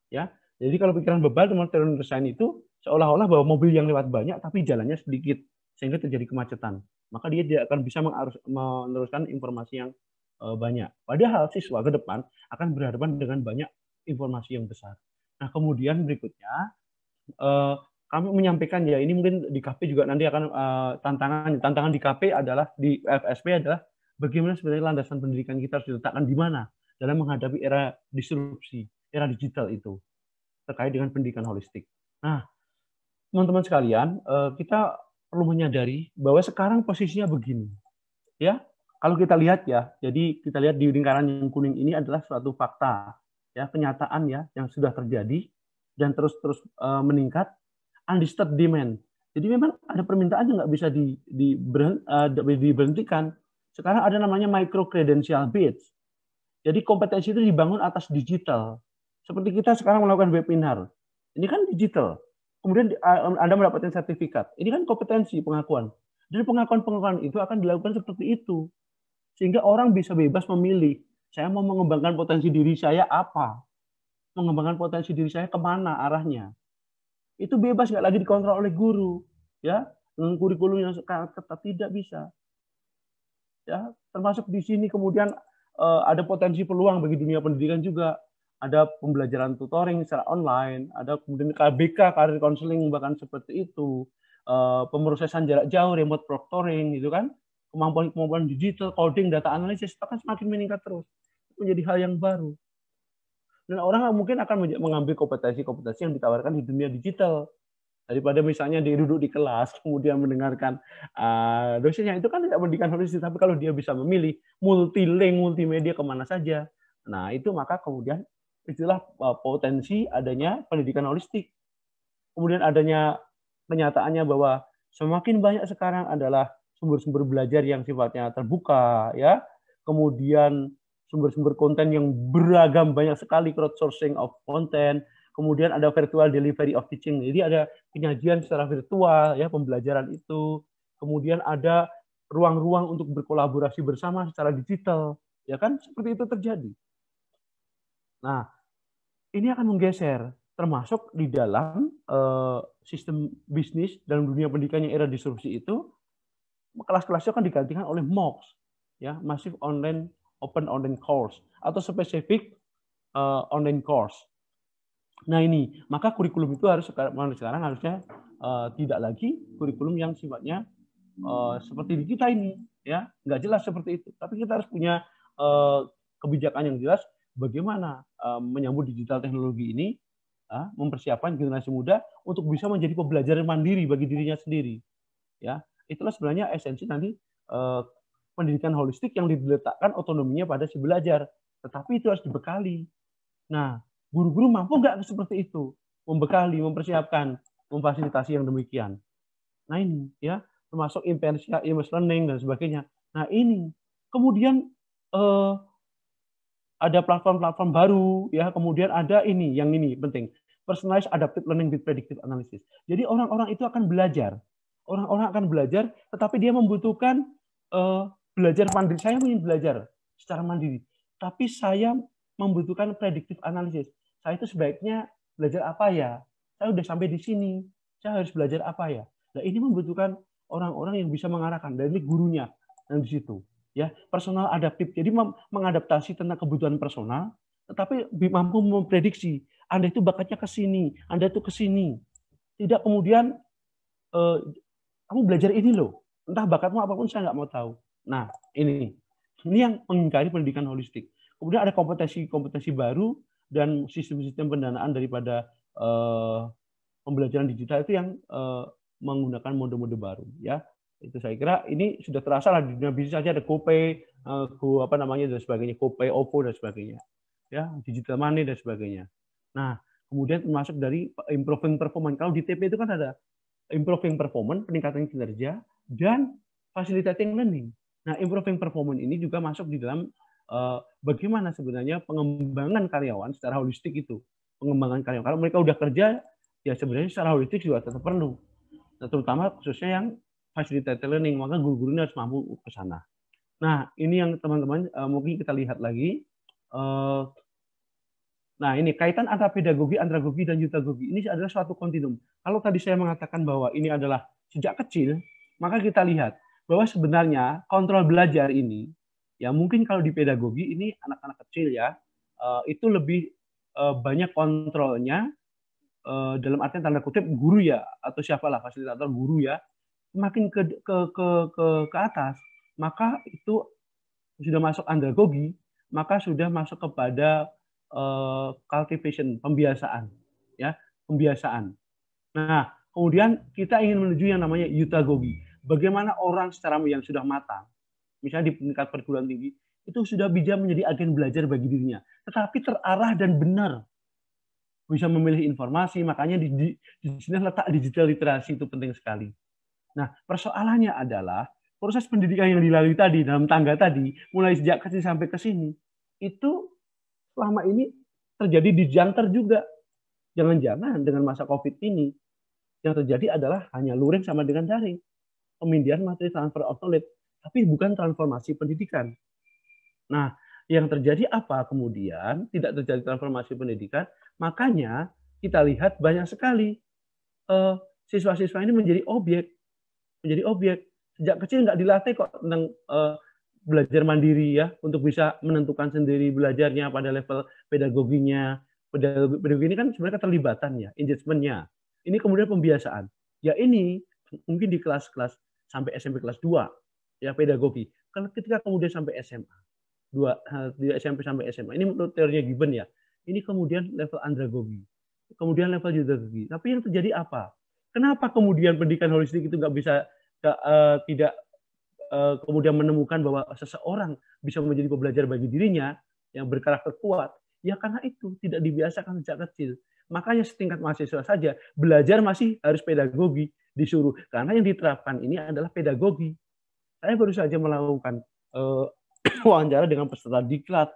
Ya, jadi kalau pikiran bebal teman-teman desain itu seolah-olah bahwa mobil yang lewat banyak tapi jalannya sedikit sehingga terjadi kemacetan. Maka dia tidak akan bisa meneruskan informasi yang banyak. Padahal siswa ke depan akan berhadapan dengan banyak informasi yang besar. Nah kemudian berikutnya kami menyampaikan ya ini mungkin di KP juga nanti akan tantangan di KP adalah di FSP adalah bagaimana sebenarnya landasan pendidikan kita harus diletakkan di mana dalam menghadapi era disrupsi, era digital itu terkait dengan pendidikan holistik. Nah, teman-teman sekalian, kita perlu menyadari bahwa sekarang posisinya begini. Ya, kalau kita lihat ya, jadi kita lihat di lingkaran yang kuning ini adalah suatu fakta, ya kenyataan ya yang sudah terjadi dan terus meningkat. Undisturbed demand. Jadi memang ada permintaan yang nggak bisa diberhentikan. Sekarang ada namanya micro credential base. Jadi kompetensi itu dibangun atas digital. Seperti kita sekarang melakukan webinar. Ini kan digital. Kemudian Anda mendapatkan sertifikat. Ini kan kompetensi pengakuan. Dan pengakuan itu akan dilakukan seperti itu. Sehingga orang bisa bebas memilih. Saya mau mengembangkan potensi diri saya apa? Mengembangkan potensi diri saya kemana arahnya? Itu bebas, nggak lagi dikontrol oleh guru, ya dengan kurikulum yang sangat ketat, tidak bisa. Ya, termasuk di sini kemudian ada potensi peluang bagi dunia pendidikan juga. Ada pembelajaran tutoring secara online, ada kemudian KBK, career counseling bahkan seperti itu, pemrosesan jarak jauh, remote proctoring, gitu kan, kemampuan digital, coding, data analisis itu akan semakin meningkat terus. Itu menjadi hal yang baru. Dan orang mungkin akan mengambil kompetensi-kompetensi yang ditawarkan di dunia digital daripada misalnya dia duduk di kelas kemudian mendengarkan dosennya. Itu kan tidak pendidikan holistik. Tapi kalau dia bisa memilih multi-link, multimedia kemana saja, nah itu maka kemudian itulah potensi adanya pendidikan holistik. Kemudian adanya kenyataannya bahwa semakin banyak sekarang adalah sumber-sumber belajar yang sifatnya terbuka, ya. Kemudian sumber-sumber konten yang beragam, banyak sekali crowdsourcing of content. Kemudian ada virtual delivery of teaching. Jadi ada penyajian secara virtual, ya, pembelajaran itu. Kemudian ada ruang-ruang untuk berkolaborasi bersama secara digital, ya kan? Seperti itu terjadi. Nah, ini akan menggeser, termasuk di dalam sistem bisnis dalam dunia pendidikan yang era disrupsi itu, kelas-kelasnya akan digantikan oleh MOOCs, ya, Massive Online Open Online Course atau spesifik online course. Nah ini, maka kurikulum itu harus sekarang harusnya tidak lagi kurikulum yang sifatnya seperti di kita ini, ya, nggak jelas seperti itu. Tapi kita harus punya kebijakan yang jelas bagaimana menyambut digital teknologi ini, mempersiapkan generasi muda untuk bisa menjadi pembelajar mandiri bagi dirinya sendiri. Ya, itulah sebenarnya esensi nanti pendidikan holistik yang diletakkan otonominya pada si belajar, tetapi itu harus dibekali. Nah, guru-guru mampu nggak seperti itu, membekali, mempersiapkan, memfasilitasi yang demikian. Nah ini, ya, termasuk immersive learning dan sebagainya. Nah ini, kemudian ada platform-platform baru, ya, kemudian ada ini, yang ini penting, personalized adaptive learning with predictive analysis. Jadi orang-orang itu akan belajar, tetapi dia membutuhkan belajar mandiri. Saya ingin belajar secara mandiri, tapi saya membutuhkan predictive analysis. Saya itu sebaiknya belajar apa ya? Saya udah sampai di sini, saya harus belajar apa ya? Nah ini membutuhkan orang-orang yang bisa mengarahkan, dan ini gurunya yang di situ. Ya, personal adaptif. Jadi mengadaptasi tentang kebutuhan personal, tetapi mampu memprediksi. Anda itu bakatnya ke sini, Anda itu ke sini. Tidak kemudian kamu belajar ini loh, entah bakatmu apapun saya nggak mau tahu. Nah, ini yang mengingkari pendidikan holistik. Kemudian ada kompetensi baru dan sistem-sistem pendanaan daripada pembelajaran digital itu yang menggunakan mode-mode baru, ya. Itu saya kira ini sudah terasa lah di dunia bisnis saja, ada GoPay, dan sebagainya, GoPay, OVO dan sebagainya, ya, digital money dan sebagainya. Nah, kemudian termasuk dari improving performance. Kalau di TP itu kan ada improving performance, peningkatan kinerja, dan facilitating learning. Nah, improving performance ini juga masuk di dalam bagaimana sebenarnya pengembangan karyawan secara holistik itu. Pengembangan karyawan. Kalau mereka udah kerja, ya sebenarnya secara holistik juga tetap perlu. Nah, terutama khususnya yang facilitated learning, maka guru-guru ini harus mampu ke sana. Nah, ini yang teman-teman mungkin kita lihat lagi. Nah, ini kaitan antara pedagogi, andragogi, dan eutagogi. Ini adalah suatu kontinum. Kalau tadi saya mengatakan bahwa ini adalah sejak kecil, maka kita lihat bahwa sebenarnya kontrol belajar ini, ya mungkin kalau di pedagogi ini anak-anak kecil ya, itu lebih banyak kontrolnya dalam artian tanda kutip guru ya, atau siapalah fasilitator guru ya, semakin ke atas, maka itu sudah masuk andragogi, maka sudah masuk kepada cultivation, pembiasaan, ya, pembiasaan. Nah, kemudian kita ingin menuju yang namanya eutagogi. Bagaimana orang secara yang sudah matang, misalnya di tingkat perguruan tinggi, itu sudah bisa menjadi agen belajar bagi dirinya, tetapi terarah dan benar, bisa memilih informasi. Makanya di sini letak digital literasi itu penting sekali. Nah, persoalannya adalah proses pendidikan yang dilalui tadi dalam tangga tadi, mulai sejak kecil sampai ke sini, itu selama ini terjadi di janter juga. Jangan-jangan dengan masa COVID ini, yang terjadi adalah hanya luring sama dengan daring. Pemindahan materi, transfer of knowledge, tapi bukan transformasi pendidikan. Nah, yang terjadi apa kemudian? Tidak terjadi transformasi pendidikan, makanya kita lihat banyak sekali siswa-siswa ini menjadi objek. Sejak kecil nggak dilatih kok tentang belajar mandiri ya, untuk bisa menentukan sendiri belajarnya pada level pedagoginya. Pedagogi ini kan sebenarnya keterlibatan ya, engagement-nya. Ini kemudian pembiasaan. Ya ini mungkin di kelas-kelas sampai SMP kelas 2 ya pedagogi. Kalau ketika kemudian sampai SMA, di SMP sampai SMA, ini menurut teorinya Gibbon ya, ini kemudian level andragogi, kemudian level eutagogi. Tapi yang terjadi apa? Kenapa kemudian pendidikan holistik itu nggak bisa tidak kemudian menemukan bahwa seseorang bisa menjadi pembelajar bagi dirinya yang berkarakter kuat? Ya karena itu tidak dibiasakan sejak kecil. Makanya setingkat mahasiswa saja belajar masih harus pedagogi disuruh, karena yang diterapkan ini adalah pedagogi. Saya baru saja melakukan wawancara dengan peserta diklat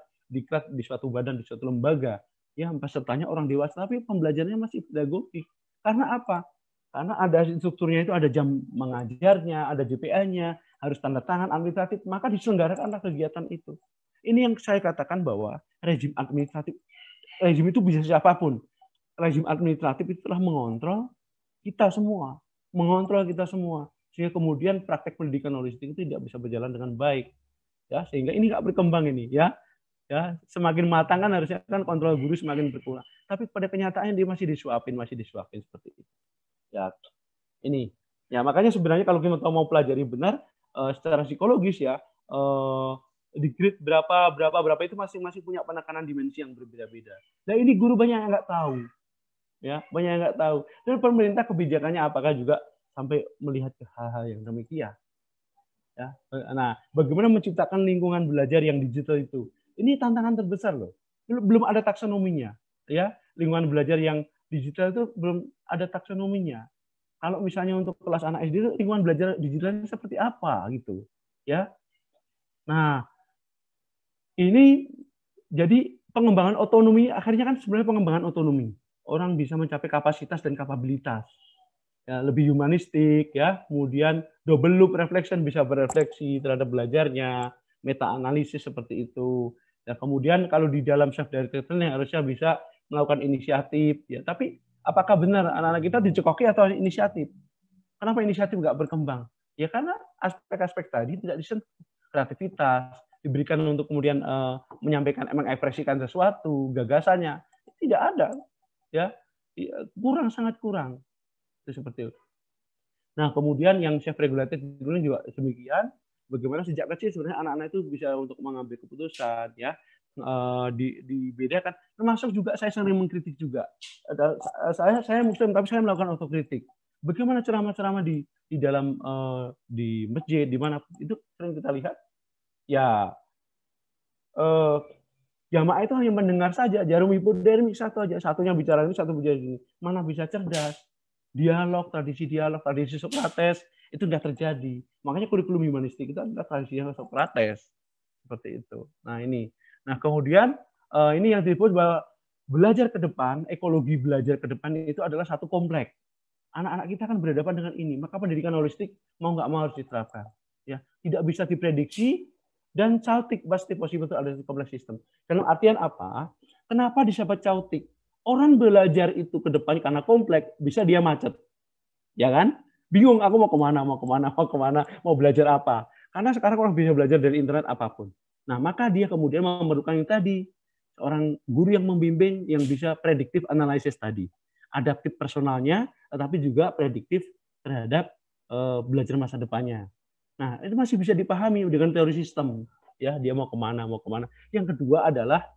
di suatu badan, di suatu lembaga. Ya, pesertanya orang dewasa, tapi pembelajarannya masih pedagogi. Karena apa? Karena ada strukturnya, itu ada jam mengajarnya, ada JPA-nya, harus tanda tangan administratif, maka diselenggarakanlah kegiatan itu. Ini yang saya katakan bahwa rezim administratif, rezim itu bisa siapapun. Rezim administratif itu telah mengontrol kita semua, sehingga kemudian praktek pendidikan holistik itu tidak bisa berjalan dengan baik. Ya, sehingga ini nggak berkembang ini ya. Ya, semakin matang kan harusnya kan kontrol guru semakin berkurang. Tapi pada kenyataannya dia masih disuapin seperti itu. Ya, ini. Ya, makanya sebenarnya kalau kita mau pelajari benar secara psikologis ya, di grade berapa itu masing-masing punya penekanan dimensi yang berbeda-beda. Nah, ini guru banyak yang nggak tahu. Ya, banyak yang nggak tahu. Dan pemerintah kebijakannya apakah juga sampai melihat ke hal-hal yang demikian? Ya. Nah, bagaimana menciptakan lingkungan belajar yang digital itu? Ini tantangan terbesar loh. Belum ada taksonominya, ya. Lingkungan belajar yang digital itu belum ada taksonominya. Kalau misalnya untuk kelas anak SD, lingkungan belajar digitalnya seperti apa gitu, ya. Nah, ini jadi pengembangan otonomi, akhirnya kan sebenarnya pengembangan otonomi. Orang bisa mencapai kapasitas dan kapabilitas. Ya, lebih humanistik ya, kemudian double loop reflection, bisa berefleksi terhadap belajarnya, meta analisis seperti itu. Ya, kemudian kalau di dalam self directed learning harusnya bisa melakukan inisiatif ya. Tapi apakah benar anak-anak kita dicekoki atau inisiatif? Kenapa inisiatif nggak berkembang? Ya karena aspek-aspek tadi tidak disentuh. Kreativitas diberikan untuk kemudian menyampaikan, mengekspresikan sesuatu, gagasannya tidak ada. Ya, sangat kurang. Itu seperti itu. Nah, kemudian yang self regulated juga demikian. Bagaimana sejak kecil sebenarnya anak-anak itu bisa untuk mengambil keputusan ya, dibedakan. Termasuk juga saya sering mengkritik juga. Saya Muslim tapi saya melakukan otokritik. Bagaimana ceramah-ceramah di dalam di masjid di mana itu sering kita lihat ya, jamaah itu hanya mendengar saja, jarum hipodermik satu aja, satunya bicara ini, satu bicara ini. Mana bisa cerdas? Dialog, tradisi Sokrates itu sudah terjadi. Makanya kurikulum humanistik itu adalah tradisi Sokrates seperti itu. Nah ini, nah kemudian ini yang disebut bahwa belajar ke depan, ekologi belajar ke depan itu adalah satu kompleks. Anak-anak kita akan berhadapan dengan ini, maka pendidikan holistik mau nggak mau harus diterapkan. Ya, tidak bisa diprediksi dan Celtic pasti possible to ada complex system. Dalam artian apa? Kenapa disebut Celtic? Orang belajar itu ke depan karena kompleks, bisa dia macet. Ya kan? Bingung aku mau kemana, mau belajar apa. Karena sekarang orang bisa belajar dari internet apapun. Nah, maka dia kemudian memerlukan yang tadi, seorang guru yang membimbing yang bisa prediktif analisis tadi. Adaptif personalnya, tetapi juga prediktif terhadap belajar masa depannya. Nah, itu masih bisa dipahami dengan teori sistem. Ya, dia mau kemana. Yang kedua adalah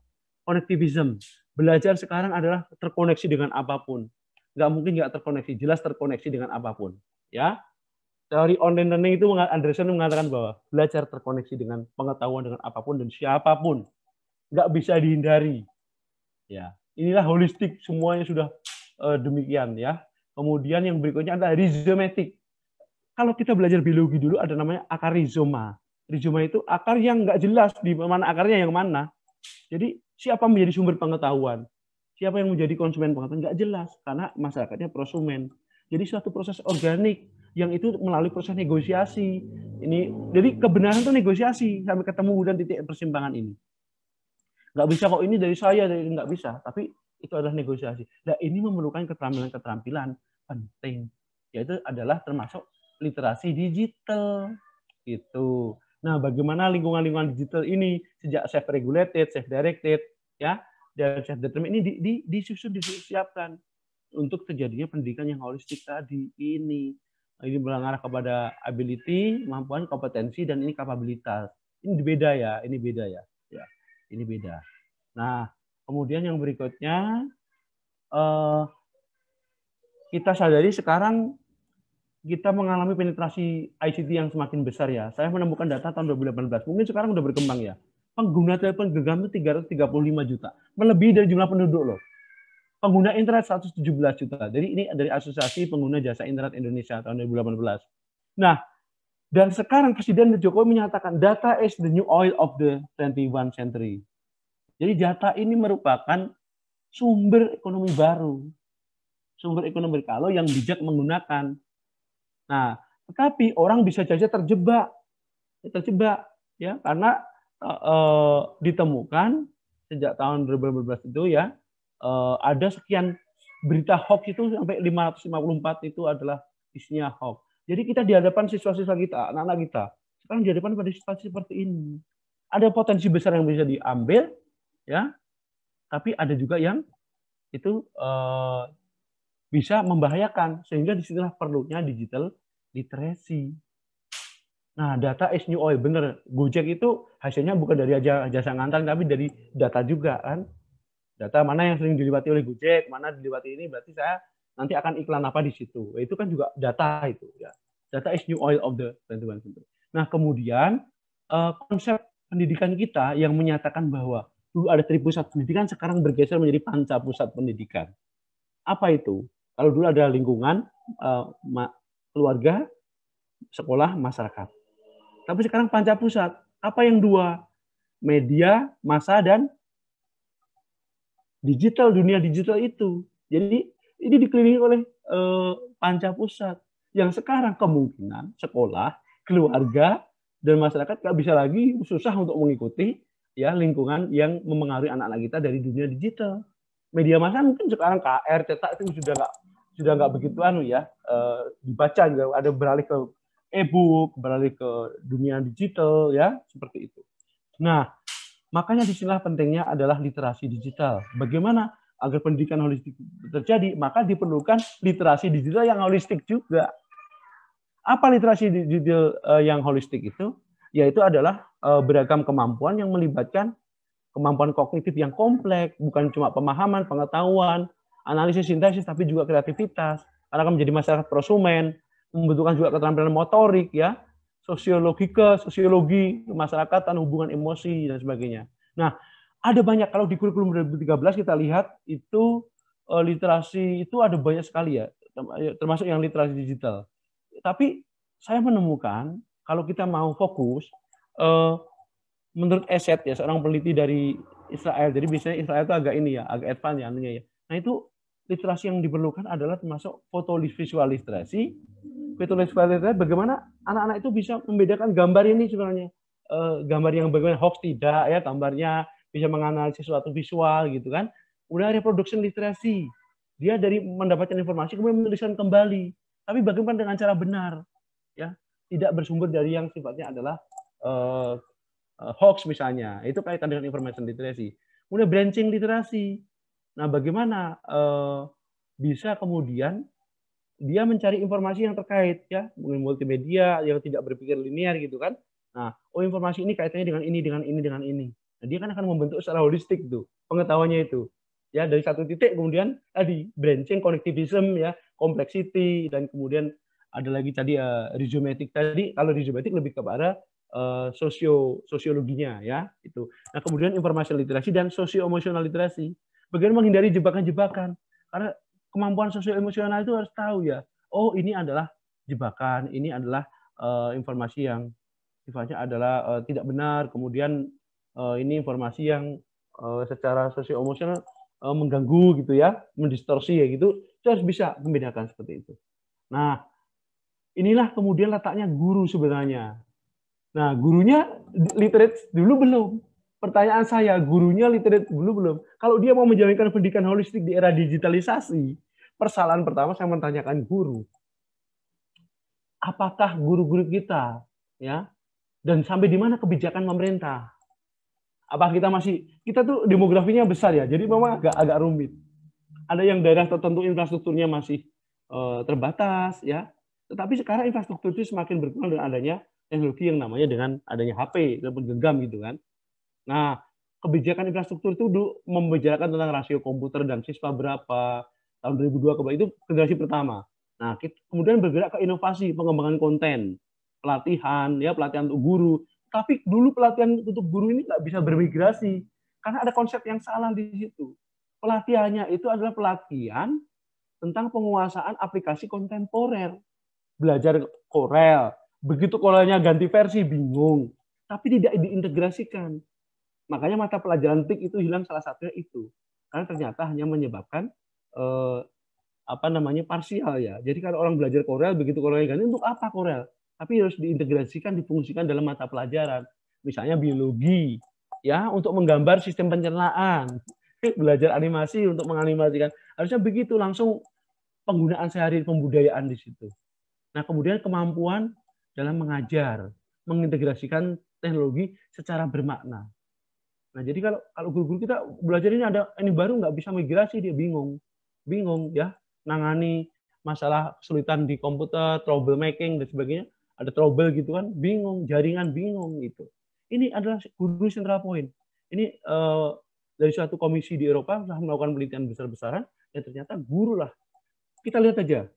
connectivism. Belajar sekarang adalah terkoneksi dengan apapun. Nggak mungkin nggak terkoneksi, jelas terkoneksi dengan apapun. Ya, teori online learning itu Anderson mengatakan bahwa belajar terkoneksi dengan pengetahuan dengan apapun dan siapapun, nggak bisa dihindari. Ya, inilah holistik, semuanya sudah demikian ya. Kemudian yang berikutnya adalah rhizomatic. Kalau kita belajar biologi dulu ada namanya akar rizoma. Rizoma itu akar yang nggak jelas di mana akarnya yang mana. Jadi siapa menjadi sumber pengetahuan? Siapa yang menjadi konsumen pengetahuan? Nggak jelas karena masyarakatnya prosumen. Jadi suatu proses organik yang itu melalui proses negosiasi. Jadi kebenaran itu negosiasi sampai ketemu dan titik persimpangan ini. Nggak bisa kok ini dari saya, nggak bisa. Tapi itu adalah negosiasi. Nah, ini memerlukan keterampilan penting, yaitu adalah termasuk literasi digital. Gitu. Nah, bagaimana lingkungan digital ini sejak self-regulated, self-directed, ya, dan self-determined ini disiapkan untuk terjadinya pendidikan yang holistik tadi ini. Ini mengarah kepada ability, kemampuan, kompetensi, dan ini kapabilitas. Ini beda ya, ini beda ya. Ya, ini beda. Nah, kemudian yang berikutnya, kita sadari sekarang kita mengalami penetrasi ICT yang semakin besar ya. Saya menemukan data tahun 2018. Mungkin sekarang udah berkembang ya. Pengguna telepon genggam itu 335 juta. Melebihi dari jumlah penduduk loh. Pengguna internet 117 juta. Jadi ini dari Asosiasi Pengguna Jasa Internet Indonesia tahun 2018. Nah, dan sekarang Presiden Jokowi menyatakan data is the new oil of the 21st century. Jadi data ini merupakan sumber ekonomi baru. Sumber ekonomi kalau yang bijak menggunakan. Nah, tetapi orang bisa saja terjebak ya karena ditemukan sejak tahun 2015 itu ya ada sekian berita hoax itu sampai 554 itu adalah isinya hoax. Jadi kita di hadapan siswa-siswa kita, anak-anak kita, sekarang di hadapan pada situasi seperti ini. Ada potensi besar yang bisa diambil ya, tapi ada juga yang itu bisa membahayakan, sehingga disitulah perlunya digital literacy. Nah, data is new oil, bener. Gojek itu hasilnya bukan dari jasa ngantar, tapi dari data juga kan. Data mana yang sering dilewati oleh Gojek, mana dilewati ini, berarti saya nanti akan iklan apa di situ. Itu kan juga data itu. Ya. Data is new oil of the 21st century. Nah, kemudian konsep pendidikan kita yang menyatakan bahwa dulu ada tripusat pendidikan, sekarang bergeser menjadi panca pusat pendidikan. Apa itu? Kalau dulu ada lingkungan, keluarga, sekolah, masyarakat. Tapi sekarang panca pusat. Apa yang dua? Media, massa, dan digital, dunia digital itu. Jadi ini dikelilingi oleh panca pusat. Yang sekarang kemungkinan sekolah, keluarga, dan masyarakat nggak bisa lagi, susah untuk mengikuti ya lingkungan yang memengaruhi anak-anak kita dari dunia digital. Media massa mungkin sekarang KR, cetak itu sudah nggak begitu ya dibaca juga, ada beralih ke e-book, beralih ke dunia digital ya seperti itu. Nah, makanya disinilah pentingnya adalah literasi digital. Bagaimana agar pendidikan holistik terjadi? Maka diperlukan literasi digital yang holistik juga. Apa literasi digital yang holistik itu? Yaitu adalah beragam kemampuan yang melibatkan kemampuan kognitif yang kompleks, bukan cuma pemahaman, pengetahuan, analisis, sintesis, tapi juga kreativitas. Karena akan menjadi masyarakat prosumen, membutuhkan juga keterampilan motorik, ya, sosiologi, kemasyarakatan, hubungan emosi, dan sebagainya. Nah, ada banyak, kalau di kurikulum 2013 kita lihat, itu literasi itu ada banyak sekali ya, termasuk yang literasi digital. Tapi saya menemukan, kalau kita mau fokus, menurut Esed ya, seorang peneliti dari Israel, jadi biasanya Israel itu agak ini ya, agak advance ya, ya. Nah itu literasi yang diperlukan adalah termasuk fotovisual literasi. Visual literasi bagaimana anak-anak itu bisa membedakan gambar ini sebenarnya. Gambar yang bagaimana hoax tidak ya, gambarnya bisa menganalisis suatu visual gitu kan. Udah reproduction literasi. Dia dari mendapatkan informasi kemudian menuliskan kembali. Tapi bagaimana dengan cara benar? Ya, tidak bersumber dari yang sifatnya adalah hoax misalnya. Itu kaitan dengan information literasi. Kemudian branching literasi. Nah, bagaimana bisa kemudian dia mencari informasi yang terkait ya, mungkin multimedia yang tidak berpikir linear gitu kan. Nah, informasi ini kaitannya dengan ini, dengan ini, dengan ini. Nah, dia kan akan membentuk secara holistik tuh pengetahuannya itu. Ya, dari satu titik kemudian tadi branching, connectivism ya, complexity, dan kemudian ada lagi tadi rhizomatic tadi. Kalau rhizomatic lebih kepada sosiologinya ya itu. Nah, kemudian informasi literasi dan socio-emosional literasi. Bagaimana menghindari jebakan-jebakan? Karena kemampuan sosio-emosional itu harus tahu ya. Oh, ini adalah jebakan, ini adalah informasi yang sifatnya adalah tidak benar. Kemudian ini informasi yang secara sosio-emosional mengganggu gitu ya, mendistorsi ya gitu. Itu harus bisa membedakan seperti itu. Nah, inilah kemudian letaknya guru sebenarnya. Nah, gurunya literate dulu belum? Pertanyaan saya, gurunya literate dulu belum? Kalau dia mau menjalankan pendidikan holistik di era digitalisasi, persoalan pertama saya menanyakan guru. Apakah guru-guru kita ya, dan sampai di mana kebijakan pemerintah? Apa kita tuh demografinya besar ya, jadi memang agak rumit. Ada yang daerah tertentu infrastrukturnya masih terbatas ya, tetapi sekarang infrastruktur itu semakin berkembang dengan adanya teknologi yang namanya dengan adanya HP ataupun genggam gitu kan. Nah, kebijakan infrastruktur itu membicarakan tentang rasio komputer dan siswa berapa tahun 2002 ke bawah, itu generasi pertama. Nah, kemudian bergerak ke inovasi, pengembangan konten, pelatihan untuk guru. Tapi dulu pelatihan untuk guru ini nggak bisa bermigrasi karena ada konsep yang salah di situ. Pelatihannya itu adalah pelatihan tentang penguasaan aplikasi kontemporer. Belajar Corel, begitu Corelnya ganti versi bingung, tapi tidak diintegrasikan. Makanya mata pelajaran TIK itu hilang, salah satunya itu. Karena ternyata hanya menyebabkan parsial ya. Jadi kalau orang belajar Corel, begitu Corelnya ganti, untuk apa Corel? Tapi harus diintegrasikan, difungsikan dalam mata pelajaran. Misalnya biologi, ya, untuk menggambar sistem pencernaan. Belajar animasi untuk menganimasikan. Harusnya begitu, langsung penggunaan sehari, pembudayaan di situ. Nah, kemudian kemampuan dalam mengajar, mengintegrasikan teknologi secara bermakna. Nah, jadi kalau guru-guru kita belajar ini baru nggak bisa migrasi, dia bingung ya, nangani masalah kesulitan di komputer, troublemaking dan sebagainya, ada trouble gitu kan, bingung, jaringan bingung gitu. Ini adalah guru central point. Ini dari suatu komisi di Eropa telah melakukan penelitian besar-besaran, dan ternyata guru lah. Kita lihat aja,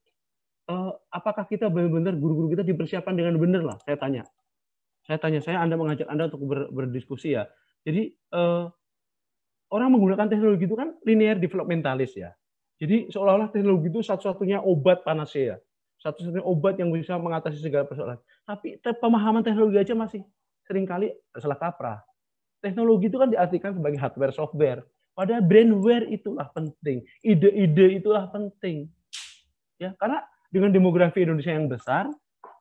apakah kita benar-benar guru-guru kita dipersiapkan dengan benar lah? Saya tanya, Anda mengajak Anda untuk berdiskusi ya. Jadi orang menggunakan teknologi itu kan linear developmentalis ya. Jadi seolah-olah teknologi itu satu-satunya obat panacea, satu-satunya obat yang bisa mengatasi segala persoalan. Tapi pemahaman teknologi aja masih seringkali salah kaprah. Teknologi itu kan diartikan sebagai hardware, software. Padahal brainware itulah penting, ide-ide itulah penting. Ya, karena dengan demografi Indonesia yang besar,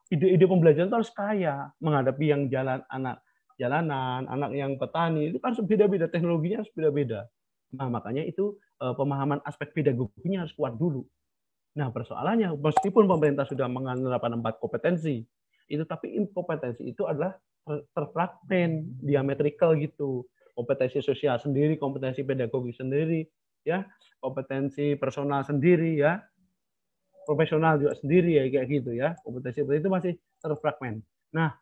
ide-ide pembelajaran itu harus kaya menghadapi yang anak jalanan, anak yang petani, itu harus beda-beda, teknologinya harus beda-beda. Nah, makanya itu pemahaman aspek pedagoginya harus kuat dulu. Nah, persoalannya, meskipun pemerintah sudah menerapkan 4 kompetensi, itu tapi kompetensi itu adalah terfragmen, diametrikal gitu. Kompetensi sosial sendiri, kompetensi pedagogi sendiri, ya, kompetensi personal sendiri, ya, profesional juga sendiri ya, kayak gitu ya. Kompetensi itu masih terfragmen. Nah,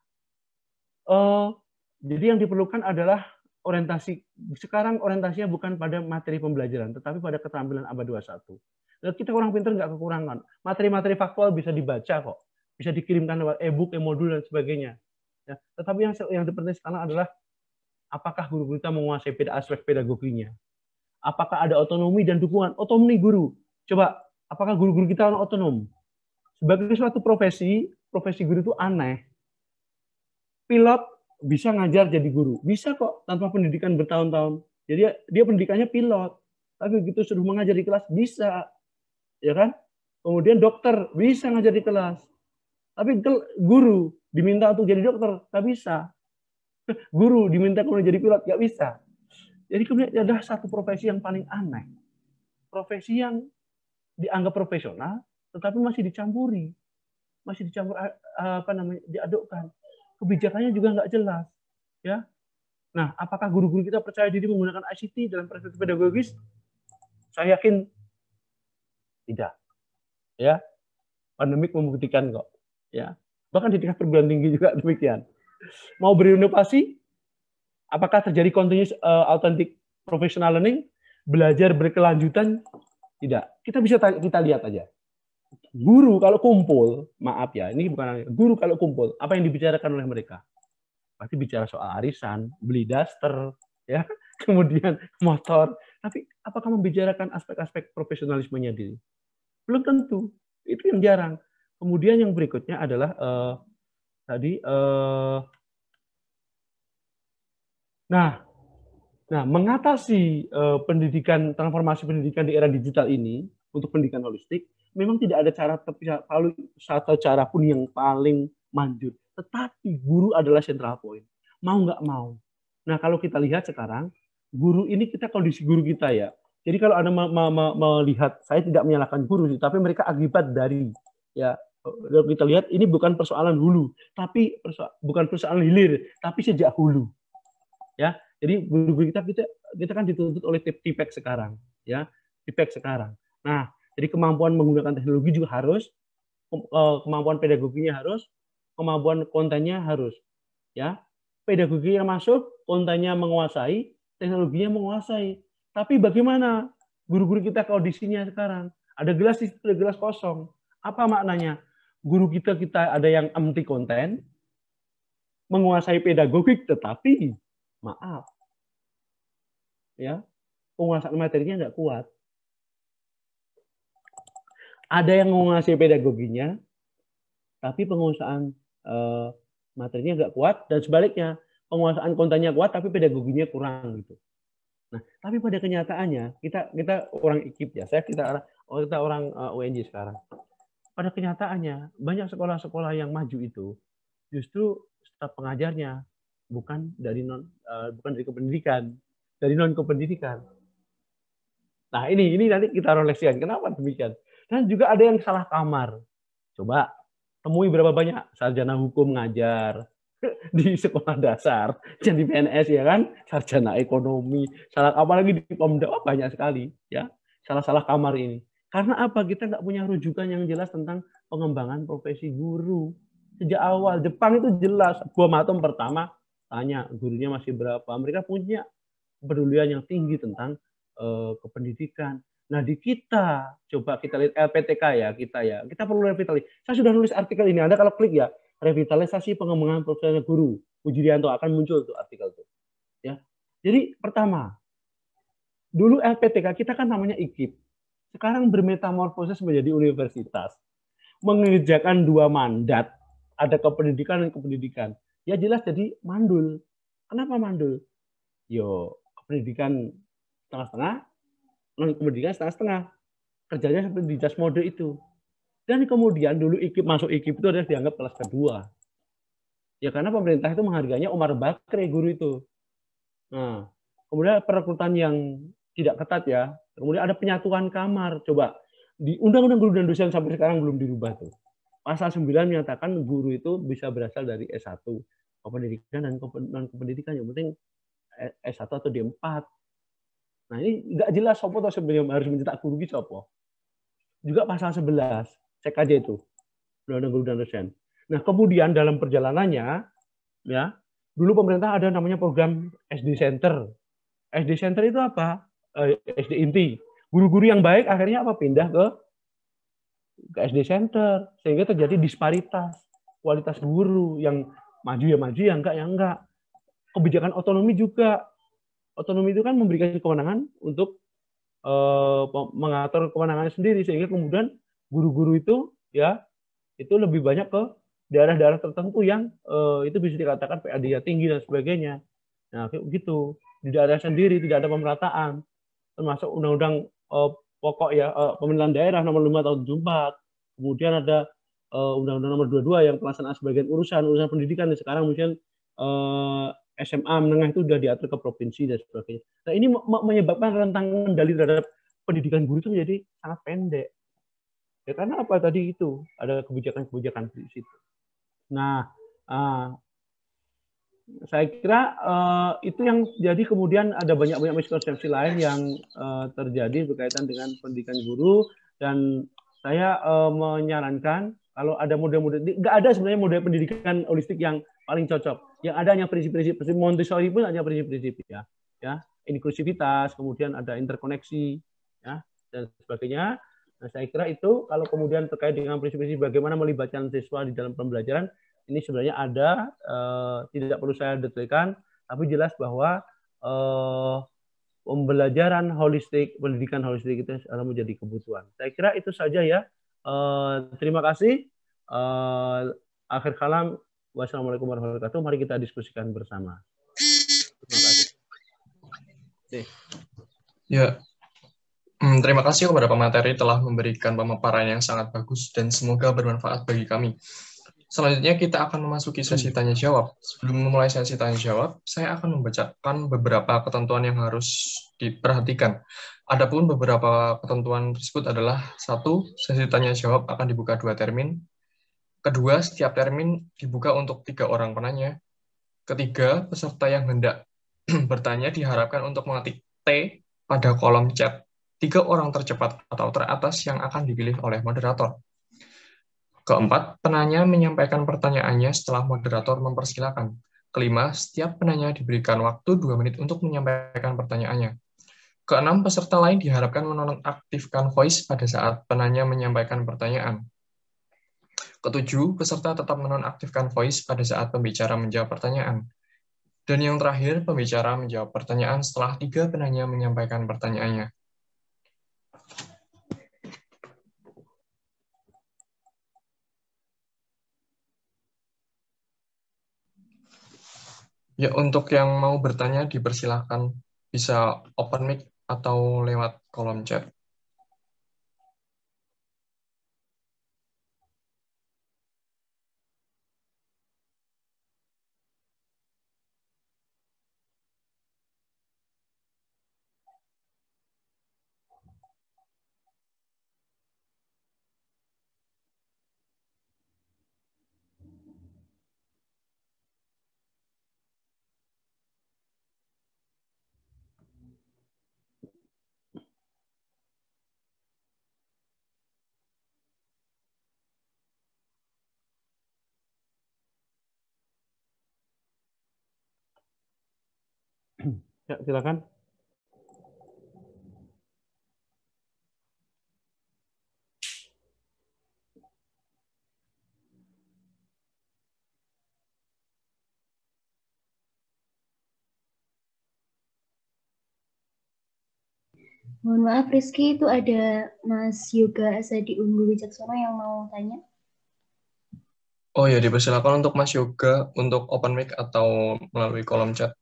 jadi yang diperlukan adalah orientasi. Sekarang orientasinya bukan pada materi pembelajaran, tetapi pada keterampilan abad 21. Nah, kita orang pintar nggak kekurangan. Materi-materi faktual bisa dibaca kok. Bisa dikirimkan lewat e-book, e-modul, dan sebagainya. Ya, tetapi yang terpenting sekarang adalah apakah guru kita menguasai aspek pedagoginya. Apakah ada otonomi dan dukungan. Otonomi guru. Coba, apakah guru-guru kita otonom? Sebagai suatu profesi guru itu aneh. Pilot bisa ngajar jadi guru. Bisa kok tanpa pendidikan bertahun-tahun. Jadi dia pendidikannya pilot. Tapi begitu suruh mengajar di kelas, bisa. ya kan? Kemudian dokter bisa ngajar di kelas. Tapi guru diminta untuk jadi dokter, nggak bisa. Guru diminta kemudian jadi pilot, nggak bisa. Jadi kemudian ada satu profesi yang paling aneh. Profesi yang dianggap profesional, tetapi masih dicampuri. Masih dicampur, diadukkan. Kebijakannya juga nggak jelas. Ya. Nah, apakah guru-guru kita percaya diri menggunakan ICT dalam perspektif pedagogis? Saya yakin tidak. Ya, pandemik membuktikan kok. Ya, bahkan di tingkat perguruan tinggi juga demikian. Mau berinovasi, apakah terjadi continuous authentic professional learning, belajar berkelanjutan? Tidak. Kita lihat aja. Guru kalau kumpul, maaf ya, ini bukan guru kalau kumpul, apa yang dibicarakan oleh mereka? Pasti bicara soal arisan, beli daster, ya, kemudian motor. Tapi apakah membicarakan aspek-aspek profesionalismenya diri? Belum tentu. Itu yang jarang. Kemudian yang berikutnya adalah mengatasi transformasi pendidikan di era digital ini untuk pendidikan holistik memang tidak ada satu cara pun yang paling manjur. Tetapi guru adalah central point. Mau nggak mau. Nah, kalau kita lihat sekarang, guru ini kondisi guru kita ya. Jadi kalau Anda melihat, saya tidak menyalahkan guru, tapi mereka akibat dari, ya, kalau kita lihat ini bukan persoalan hulu, tapi bukan persoalan hilir, tapi sejak hulu. Ya, jadi guru-guru kita kan dituntut oleh TPEC sekarang, ya, TPEC sekarang. Nah, jadi kemampuan menggunakan teknologi juga harus, kemampuan pedagoginya harus, kemampuan kontennya harus, ya. Pedagoginya masuk, kontennya menguasai, teknologinya menguasai. Tapi bagaimana guru-guru kita kondisinya sekarang? Ada gelas kosong. Apa maknanya? Guru kita ada yang empty konten, menguasai pedagogik, tetapi maaf, ya, penguasaan materinya nggak kuat. Ada yang menguasai pedagoginya, tapi penguasaan materinya nggak kuat, dan sebaliknya penguasaan kontennya kuat, tapi pedagoginya kurang gitu. Nah, tapi pada kenyataannya kita orang IKIP ya, kita orang UNJ sekarang. Pada kenyataannya banyak sekolah-sekolah yang maju itu justru staf pengajarnya bukan dari kependidikan, dari non kependidikan. Nah, ini nanti kita refleksikan kenapa demikian. Dan juga ada yang salah kamar. Coba temui berapa banyak sarjana hukum ngajar di sekolah dasar, jadi PNS ya kan, sarjana ekonomi, salah apalagi di Pemda, banyak sekali ya salah kamar ini. Karena apa? Kita nggak punya rujukan yang jelas tentang pengembangan profesi guru. Sejak awal Jepang itu jelas, buah matom pertama tanya gurunya masih berapa. Mereka punya kepedulian yang tinggi tentang kependidikan. Nah, di kita coba kita lihat LPTK ya, kita perlu revitalisasi. Saya sudah nulis artikel ini, Anda kalau klik ya, revitalisasi pengembangan profesi guru, Pujianto akan muncul tuh artikel itu. Ya. Jadi pertama, dulu LPTK kita kan namanya IKIP. Sekarang bermetamorfosis menjadi universitas. Mengerjakan dua mandat, ada kependidikan dan kependidikan. Ya jelas jadi mandul. Kenapa mandul? Yo, kependidikan setengah-setengah, non kependidikan setengah-setengah. Kerjanya seperti di just mode itu. Dan kemudian dulu masuk IKIP itu adalah dianggap kelas kedua. Ya karena pemerintah itu menghargainya Umar Bakri guru itu. Nah, kemudian perekrutan yang tidak ketat ya. Kemudian ada penyatuan kamar. Coba di Undang-Undang Guru dan Dosen sampai sekarang belum dirubah tuh. Pasal 9 menyatakan guru itu bisa berasal dari S1, pendidikan dan non-kependidikan. Yang penting S1 atau D4. Nah, ini nggak jelas sopo atau sebenarnya harus mencetak guru gitu sopo. Juga pasal 11 cek aja itu Undang-Undang Guru dan Dosen. Nah, kemudian dalam perjalanannya ya, dulu pemerintah ada namanya program SD Center. SD Center itu apa? SD inti. Guru-guru yang baik akhirnya apa? Pindah ke SD Center, sehingga terjadi disparitas kualitas guru, yang maju ya maju, yang enggak. Kebijakan otonomi juga. Otonomi itu kan memberikan kewenangan untuk mengatur kewenangannya sendiri, sehingga kemudian guru-guru itu ya itu lebih banyak ke daerah-daerah tertentu yang itu bisa dikatakan PAD-nya tinggi dan sebagainya. Nah, gitu. Di daerah sendiri tidak ada pemerataan. Termasuk undang-undang pokok ya, pemerintahan daerah nomor 5 tahun 74. Kemudian ada Undang-Undang nomor 22 yang pelaksanaan sebagian urusan pendidikan, dan sekarang mungkin SMA menengah itu sudah diatur ke provinsi dan sebagainya. Nah, ini menyebabkan rentang kendali terhadap pendidikan guru itu menjadi sangat pendek. Ya karena apa tadi itu? Ada kebijakan-kebijakan di situ. Nah, saya kira itu yang jadi kemudian ada banyak miskonsepsi lain yang terjadi berkaitan dengan pendidikan guru, dan saya menyarankan kalau ada model-model, nggak ada sebenarnya model pendidikan holistik yang paling cocok. Yang ada hanya prinsip-prinsip Montessori pun hanya prinsip-prinsip ya, inklusivitas, kemudian ada interkoneksi, ya, dan sebagainya. Nah, saya kira itu kalau kemudian terkait dengan prinsip-prinsip bagaimana melibatkan siswa di dalam pembelajaran, ini sebenarnya ada, tidak perlu saya detailkan, tapi jelas bahwa pembelajaran holistik, pendidikan holistik itu harus menjadi kebutuhan. Saya kira itu saja ya. Terima kasih. Akhir kalam, wassalamualaikum warahmatullahi wabarakatuh. Mari kita diskusikan bersama. Terima kasih. Ya, terima kasih kepada pemateri telah memberikan pemaparan yang sangat bagus dan semoga bermanfaat bagi kami. Selanjutnya kita akan memasuki sesi tanya jawab. Sebelum memulai sesi tanya jawab, saya akan membacakan beberapa ketentuan yang harus diperhatikan. Adapun beberapa ketentuan tersebut adalah: 1. Sesi tanya jawab akan dibuka 2 termin. Kedua, setiap termin dibuka untuk 3 orang penanya. Ketiga, peserta yang hendak bertanya diharapkan untuk mengetik T pada kolom chat 3 orang tercepat atau teratas yang akan dipilih oleh moderator. Keempat, penanya menyampaikan pertanyaannya setelah moderator mempersilakan. Kelima, setiap penanya diberikan waktu 2 menit untuk menyampaikan pertanyaannya. Keenam, peserta lain diharapkan menonaktifkan voice pada saat penanya menyampaikan pertanyaan. Ketujuh, peserta tetap menonaktifkan voice pada saat pembicara menjawab pertanyaan. Dan yang terakhir, pembicara menjawab pertanyaan setelah 3 penanya menyampaikan pertanyaannya. Ya, untuk yang mau bertanya dipersilahkan bisa open mic atau lewat kolom chat. Ya, silakan. Mohon maaf Rizky, itu ada Mas Yoga Asadi Unggul Wicaksono yang mau tanya. Oh ya, dipersilakan untuk Mas Yoga untuk open mic atau melalui kolom chat.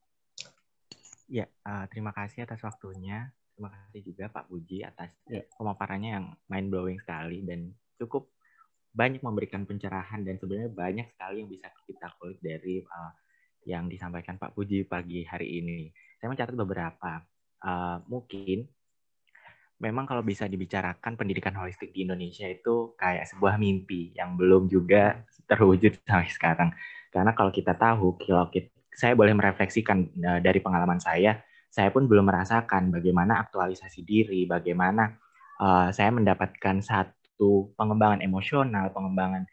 Ya, terima kasih atas waktunya. Terima kasih juga Pak Puji atas pemaparannya yang mind-blowing sekali dan cukup banyak memberikan pencerahan, dan sebenarnya banyak sekali yang bisa kita kulik dari yang disampaikan Pak Puji pagi hari ini. Saya mencatat beberapa. Mungkin memang kalau bisa dibicarakan pendidikan holistik di Indonesia itu kayak sebuah mimpi yang belum juga terwujud sampai sekarang. Karena kalau kita tahu, saya boleh merefleksikan dari pengalaman saya pun belum merasakan bagaimana aktualisasi diri, bagaimana saya mendapatkan satu pengembangan emosional, pengembangan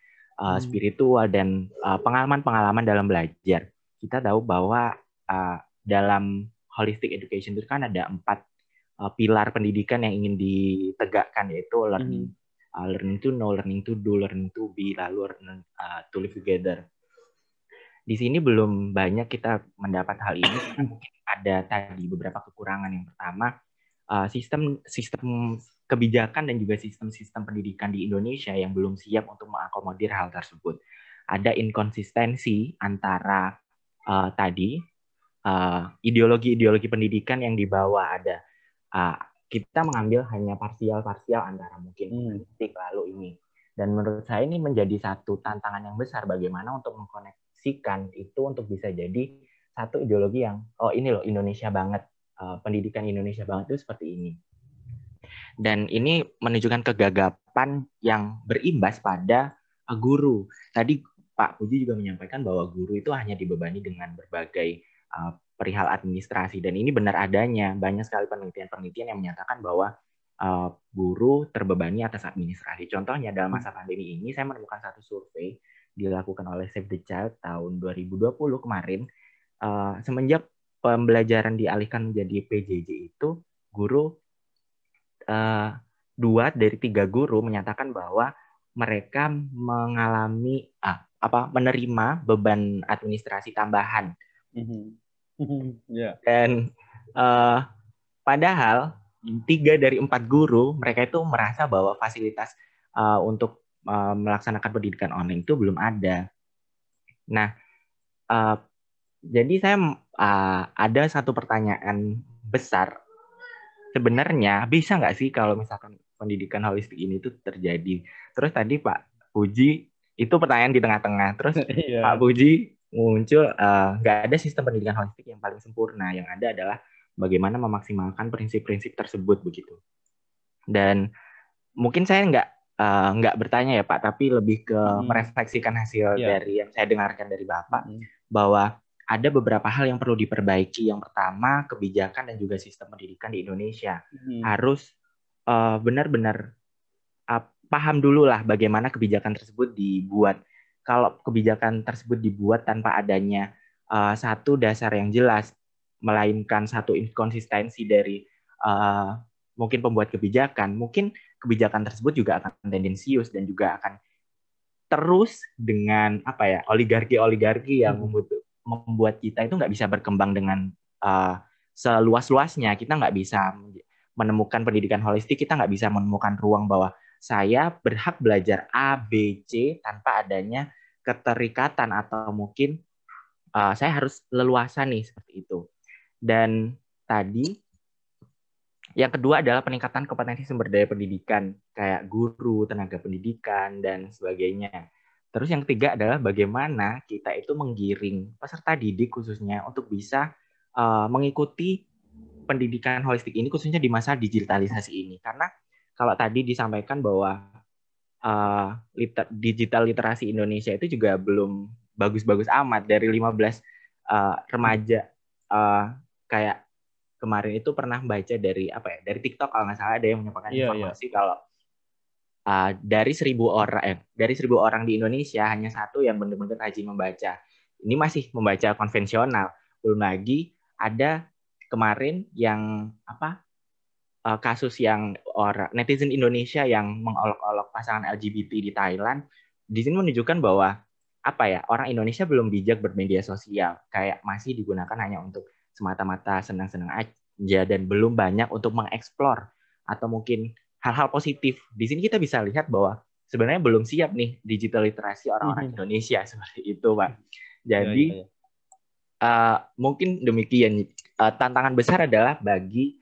spiritual, dan pengalaman-pengalaman dalam belajar. Kita tahu bahwa dalam holistic education itu kan ada 4 pilar pendidikan yang ingin ditegakkan, yaitu learning to know, learning to do, learning to be, lalu learning to live together. Di sini belum banyak kita mendapat hal ini. Mungkin ada tadi beberapa kekurangan. Yang pertama, sistem kebijakan dan juga sistem pendidikan di Indonesia yang belum siap untuk mengakomodir hal tersebut. Ada inkonsistensi antara ideologi-ideologi pendidikan yang dibawa. Ada kita mengambil hanya parsial-parsial antara mungkin politik lalu ini. Dan menurut saya ini menjadi satu tantangan yang besar bagaimana untuk mengkoneksikan itu untuk bisa jadi satu ideologi yang ini loh Indonesia banget, pendidikan Indonesia banget itu seperti ini. Dan ini menunjukkan kegagapan yang berimbas pada guru. Tadi Pak Puji juga menyampaikan bahwa guru itu hanya dibebani dengan berbagai perihal administrasi, dan ini benar adanya. Banyak sekali penelitian-penelitian yang menyatakan bahwa guru terbebani atas administrasi. Contohnya dalam masa pandemi ini saya menemukan satu survei dilakukan oleh Save the Child tahun 2020 kemarin. Semenjak pembelajaran dialihkan menjadi PJJ itu, guru 2 dari 3 guru menyatakan bahwa mereka mengalami menerima beban administrasi tambahan. Dan padahal 3 dari 4 guru mereka itu merasa bahwa fasilitas untuk melaksanakan pendidikan online itu belum ada. Nah, jadi saya ada satu pertanyaan besar. Sebenarnya bisa nggak sih kalau misalkan pendidikan holistik ini tuh terjadi? Terus tadi Pak Puji, itu pertanyaan di tengah-tengah. Terus Pak Puji muncul, nggak ada sistem pendidikan holistik yang paling sempurna. Yang ada adalah bagaimana memaksimalkan prinsip-prinsip tersebut begitu. Dan mungkin saya nggak bertanya ya Pak, tapi lebih ke merefleksikan hasil dari yang saya dengarkan dari Bapak, bahwa ada beberapa hal yang perlu diperbaiki. Yang pertama, kebijakan dan juga sistem pendidikan di Indonesia harus benar-benar paham dulu lah bagaimana kebijakan tersebut dibuat. Kalau kebijakan tersebut dibuat tanpa adanya satu dasar yang jelas, melainkan satu inkonsistensi dari mungkin pembuat kebijakan, mungkin kebijakan tersebut juga akan tendensius dan juga akan terus dengan oligarki yang membuat kita itu nggak bisa berkembang dengan seluas-luasnya. Kita nggak bisa menemukan pendidikan holistik, kita nggak bisa menemukan ruang bahwa saya berhak belajar A, B, C tanpa adanya keterikatan atau mungkin saya harus leluasa nih seperti itu. Dan tadi yang kedua adalah peningkatan kompetensi sumber daya pendidikan kayak guru, tenaga pendidikan dan sebagainya. Terus yang ketiga adalah bagaimana kita itu menggiring peserta didik khususnya untuk bisa mengikuti pendidikan holistik ini khususnya di masa digitalisasi ini. Karena kalau tadi disampaikan bahwa digital literasi Indonesia itu juga belum bagus-bagus amat. Dari 15 remaja kayak kemarin itu pernah baca dari TikTok kalau nggak salah ada yang menyampaikan informasi kalau dari 1.000 orang di Indonesia hanya 1 yang benar-benar rajin membaca. Ini masih membaca konvensional. Belum lagi ada kemarin yang kasus yang netizen Indonesia yang mengolok-olok pasangan LGBT di Thailand. Di sini menunjukkan bahwa orang Indonesia belum bijak bermedia sosial, kayak masih digunakan hanya untuk semata-mata senang-senang aja dan belum banyak untuk mengeksplor atau mungkin hal-hal positif. Di sini kita bisa lihat bahwa sebenarnya belum siap nih digital literasi orang-orang Indonesia seperti itu, Pak. Jadi mungkin demikian. Tantangan besar adalah bagi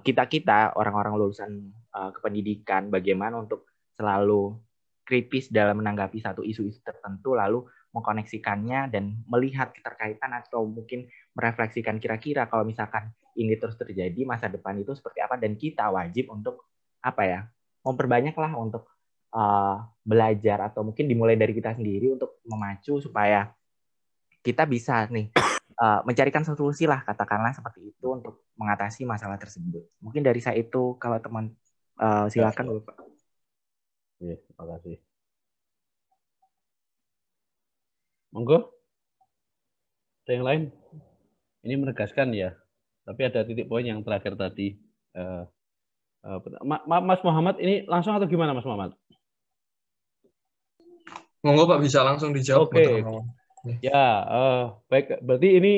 kita orang-orang lulusan kependidikan bagaimana untuk selalu kritis dalam menanggapi satu isu-isu tertentu, lalu mengkoneksikannya dan melihat keterkaitan atau mungkin merefleksikan kira-kira kalau misalkan ini terus terjadi masa depan itu seperti apa, dan kita wajib untuk memperbanyaklah untuk belajar atau mungkin dimulai dari kita sendiri untuk memacu supaya kita bisa nih mencarikan solusi lah, katakanlah seperti itu untuk mengatasi masalah tersebut. Mungkin dari saya itu, kalau teman silakan Bapak. Iya, terima kasih. Monggo. Ada yang lain? Ini menegaskan ya, tapi ada titik poin yang terakhir tadi. Mas Muhammad, ini langsung atau gimana Mas Muhammad? Monggo Pak, bisa langsung dijawab. Oke. Ya, baik. Berarti ini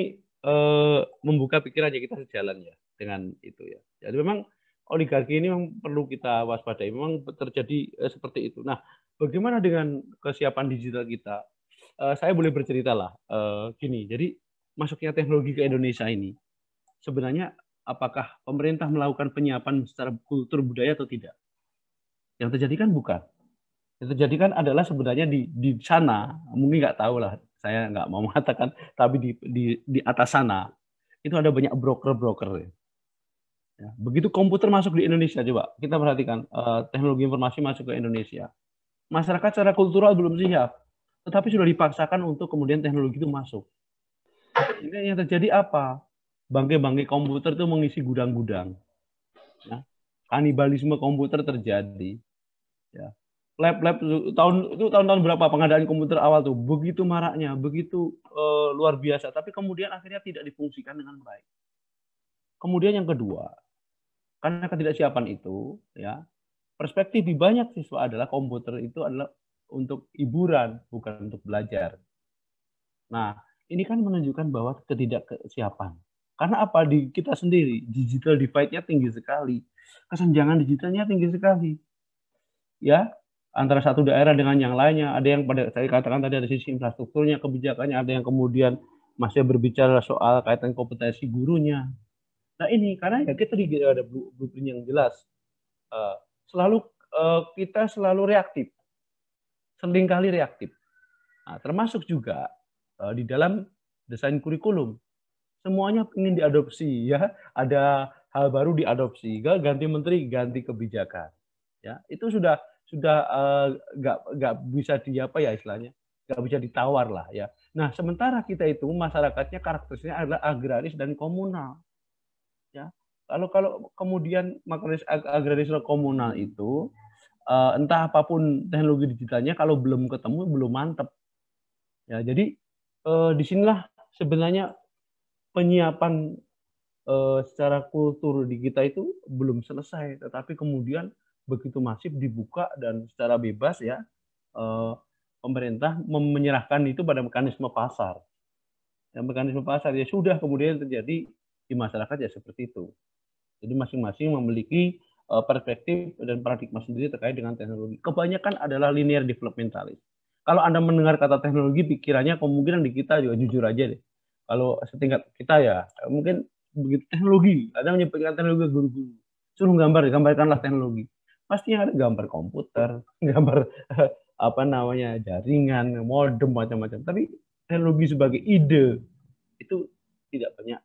membuka pikiran aja kita sejalan ya dengan itu ya. Jadi memang oligarki ini memang perlu kita waspadai. Memang terjadi seperti itu. Nah, bagaimana dengan kesiapan digital kita? Saya boleh bercerita lah. Gini, jadi masuknya teknologi ke Indonesia ini sebenarnya apakah pemerintah melakukan penyiapan secara kultur budaya atau tidak. Yang terjadi kan bukan. Yang terjadi kan adalah sebenarnya di sana, mungkin nggak tahu lah, saya nggak mau mengatakan, tapi di atas sana itu ada banyak broker-broker. Ya. Begitu komputer masuk di Indonesia, coba kita perhatikan teknologi informasi masuk ke Indonesia. Masyarakat secara kultural belum siap, tetapi sudah dipaksakan untuk kemudian teknologi itu masuk. Sehingga yang terjadi apa? Bangke-bangke komputer itu mengisi gudang-gudang. Ya. Kanibalisme komputer terjadi. Ya. Lab-lab tahun-tahun berapa pengadaan komputer awal tuh begitu maraknya, begitu luar biasa, tapi kemudian akhirnya tidak difungsikan dengan baik. Kemudian yang kedua, karena ketidaksiapan itu, ya perspektif di banyak siswa adalah komputer itu adalah untuk hiburan, bukan untuk belajar. Nah, ini kan menunjukkan bahwa ketidaksiapan. Karena apa? Di kita sendiri, digital divide-nya tinggi sekali. Kesenjangan digitalnya tinggi sekali. Ya, antara satu daerah dengan yang lainnya, ada yang pada saya katakan tadi ada sisi infrastrukturnya, kebijakannya, ada yang kemudian masih berbicara soal kaitan kompetensi gurunya. Nah ini karena ya kita tidak ada blueprint yang jelas, kita selalu reaktif, seringkali reaktif. Nah, termasuk juga di dalam desain kurikulum, semuanya ingin diadopsi, ya ada hal baru diadopsi, ganti menteri, ganti kebijakan, ya itu sudah nggak bisa istilahnya nggak bisa ditawar lah ya. Nah sementara kita itu masyarakatnya karakteristiknya adalah agraris dan komunal ya. Kalau kemudian agraris dan komunal itu entah apapun teknologi digitalnya kalau belum ketemu belum mantep ya. Jadi disinilah sebenarnya penyiapan secara kultur di kita itu belum selesai, tetapi kemudian begitu masif dibuka dan secara bebas ya pemerintah menyerahkan itu pada mekanisme pasar. Yang mekanisme pasar ya sudah kemudian terjadi di masyarakat ya seperti itu. Jadi masing-masing memiliki perspektif dan paradigma sendiri terkait dengan teknologi. Kebanyakan adalah linear developmentalis. Kalau Anda mendengar kata teknologi, pikirannya kemungkinan di kita juga jujur aja deh. Kalau setingkat kita ya mungkin begitu teknologi. Ada menyebutkan teknologi guru-guru. Suruh gambarkanlah teknologi. Pasti ada gambar komputer, gambar jaringan, modem macam-macam. Tapi teknologi sebagai ide itu tidak banyak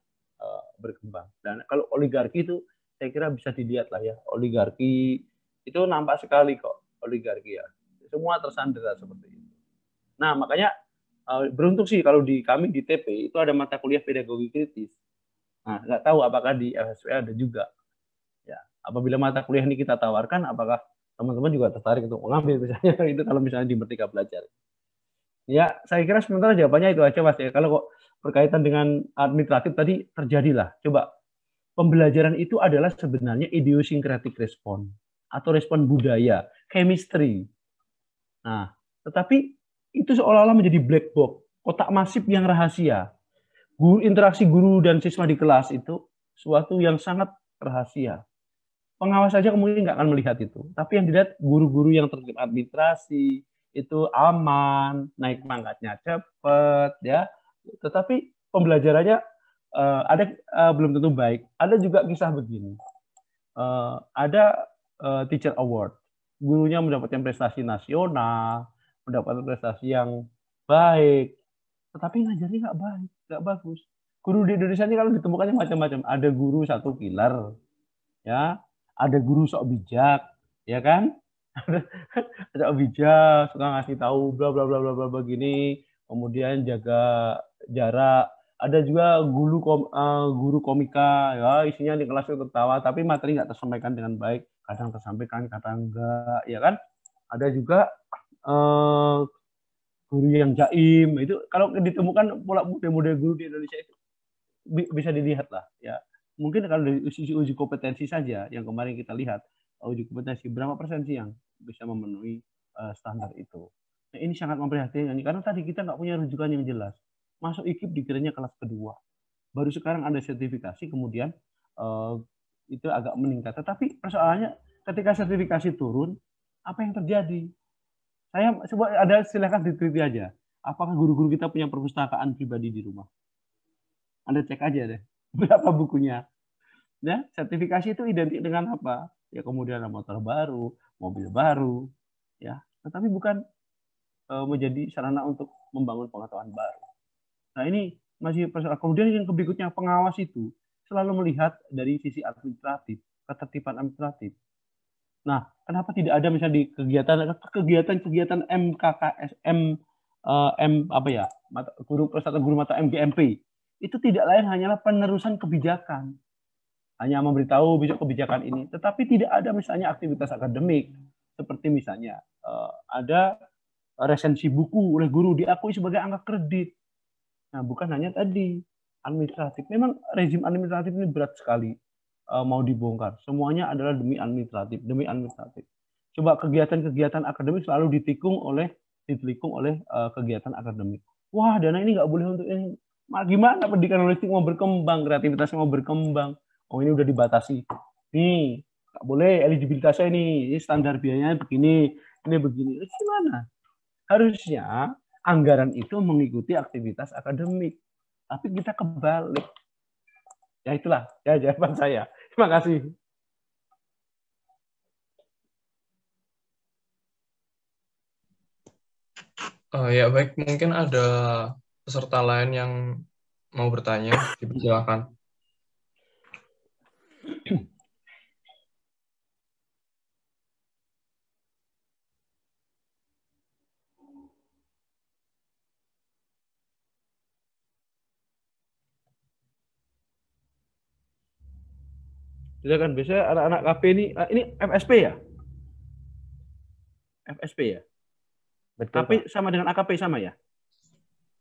berkembang. Dan kalau oligarki itu saya kira bisa dilihat lah ya. Oligarki itu nampak sekali kok oligarki ya. Semua tersandera seperti itu. Nah makanya beruntung sih kalau di kami di TP itu ada mata kuliah pedagogi kritis. Nah nggak tahu apakah di FSP ada juga. Apabila mata kuliah ini kita tawarkan, apakah teman-teman juga tertarik untuk mengambil misalnya itu kalau misalnya di Merdeka Belajar? Ya, saya kira sementara jawabannya itu aja Mas ya. Kalau kok berkaitan dengan administratif tadi terjadilah. Coba pembelajaran itu adalah sebenarnya idiosyncratic response atau respon budaya, chemistry. Nah, tetapi itu seolah-olah menjadi black box, kotak masif yang rahasia. Interaksi guru dan siswa di kelas itu suatu yang sangat rahasia. Pengawas saja kemudian nggak akan melihat itu. Tapi yang dilihat guru-guru yang terlibat administrasi itu aman, naik pangkatnya cepat, ya. Tetapi pembelajarannya ada belum tentu baik. Ada juga kisah begini. Ada teacher award, gurunya mendapatkan prestasi nasional, mendapatkan prestasi yang baik, tetapi ngajarnya nggak baik, nggak bagus. Guru di Indonesia ini kalau ditemukannya macam-macam. Ada guru satu pilar, ya. Ada guru sok bijak, ya kan? Sok bijak, suka ngasih tahu bla bla bla bla bla begini, kemudian jaga jarak. Ada juga guru komika, ya isinya di kelas itu tertawa, tapi materi nggak tersampaikan dengan baik, kadang tersampaikan, kadang enggak, ya kan? Ada juga guru yang jaim, itu kalau ditemukan pola model guru di Indonesia itu bisa dilihat lah, ya. Mungkin kalau dari uji kompetensi saja yang kemarin kita lihat, uji kompetensi berapa persen sih yang bisa memenuhi standar itu. Nah, ini sangat memprihatinkan karena tadi kita nggak punya rujukan yang jelas. Masuk IKIP dikiranya kelas kedua. Baru sekarang ada sertifikasi, kemudian itu agak meningkat. Tetapi persoalannya ketika sertifikasi turun, apa yang terjadi? Saya coba silakan diteliti aja. Apakah guru-guru kita punya perpustakaan pribadi di rumah? Anda cek aja deh. Berapa bukunya? Ya, sertifikasi itu identik dengan apa? Ya kemudian motor baru, mobil baru, ya. Tetapi bukan menjadi sarana untuk membangun pengetahuan baru. Nah ini masih persoalan. Kemudian yang berikutnya pengawas itu selalu melihat dari sisi administratif, ketertiban administratif. Nah, kenapa tidak ada misalnya di kegiatan MKKS, guru persatuan guru mata MGMP itu tidak lain hanyalah penerusan kebijakan, hanya memberitahu besok kebijakan ini, tetapi tidak ada misalnya aktivitas akademik seperti misalnya ada resensi buku oleh guru diakui sebagai angka kredit. Nah, bukan hanya tadi administratif. Memang rezim administratif ini berat sekali mau dibongkar. Semuanya adalah demi administratif. Coba kegiatan-kegiatan akademik selalu ditelikung oleh kegiatan akademik. Wah, dana ini nggak boleh untuk ini. Gimana pendidikan holistik mau berkembang, kreativitasnya mau berkembang? Oh, ini udah dibatasi. Nih, nggak boleh eligibilitasnya ini standar biayanya begini, ini begini. Gimana? Harusnya anggaran itu mengikuti aktivitas akademik. Tapi kita kebalik. Ya itulah ya jawaban saya. Terima kasih. Ya baik, mungkin ada peserta lain yang mau bertanya, dipersilakan. Silakan. Biasanya anak-anak KP ini FSP ya? FSP ya? Betul, KP Pak. Sama dengan AKP sama ya?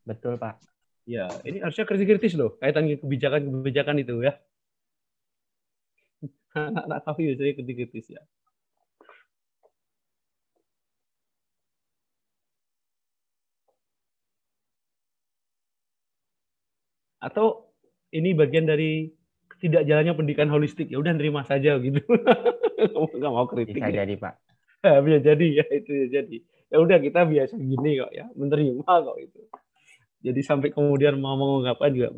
Betul, Pak. Ya, ini harusnya kritis loh kaitan kebijakan itu ya. Anak-anak KP biasanya kritis ya. Atau ini bagian dari tidak jalannya pendidikan holistik, ya udah nerima saja gitu. Nggak mau kritik. Bisa jadi, Pak. Bisa jadi ya, itu ya jadi. Ya udah kita biasa gini kok ya, menerima kok itu. Jadi sampai kemudian mau mengungkapkan juga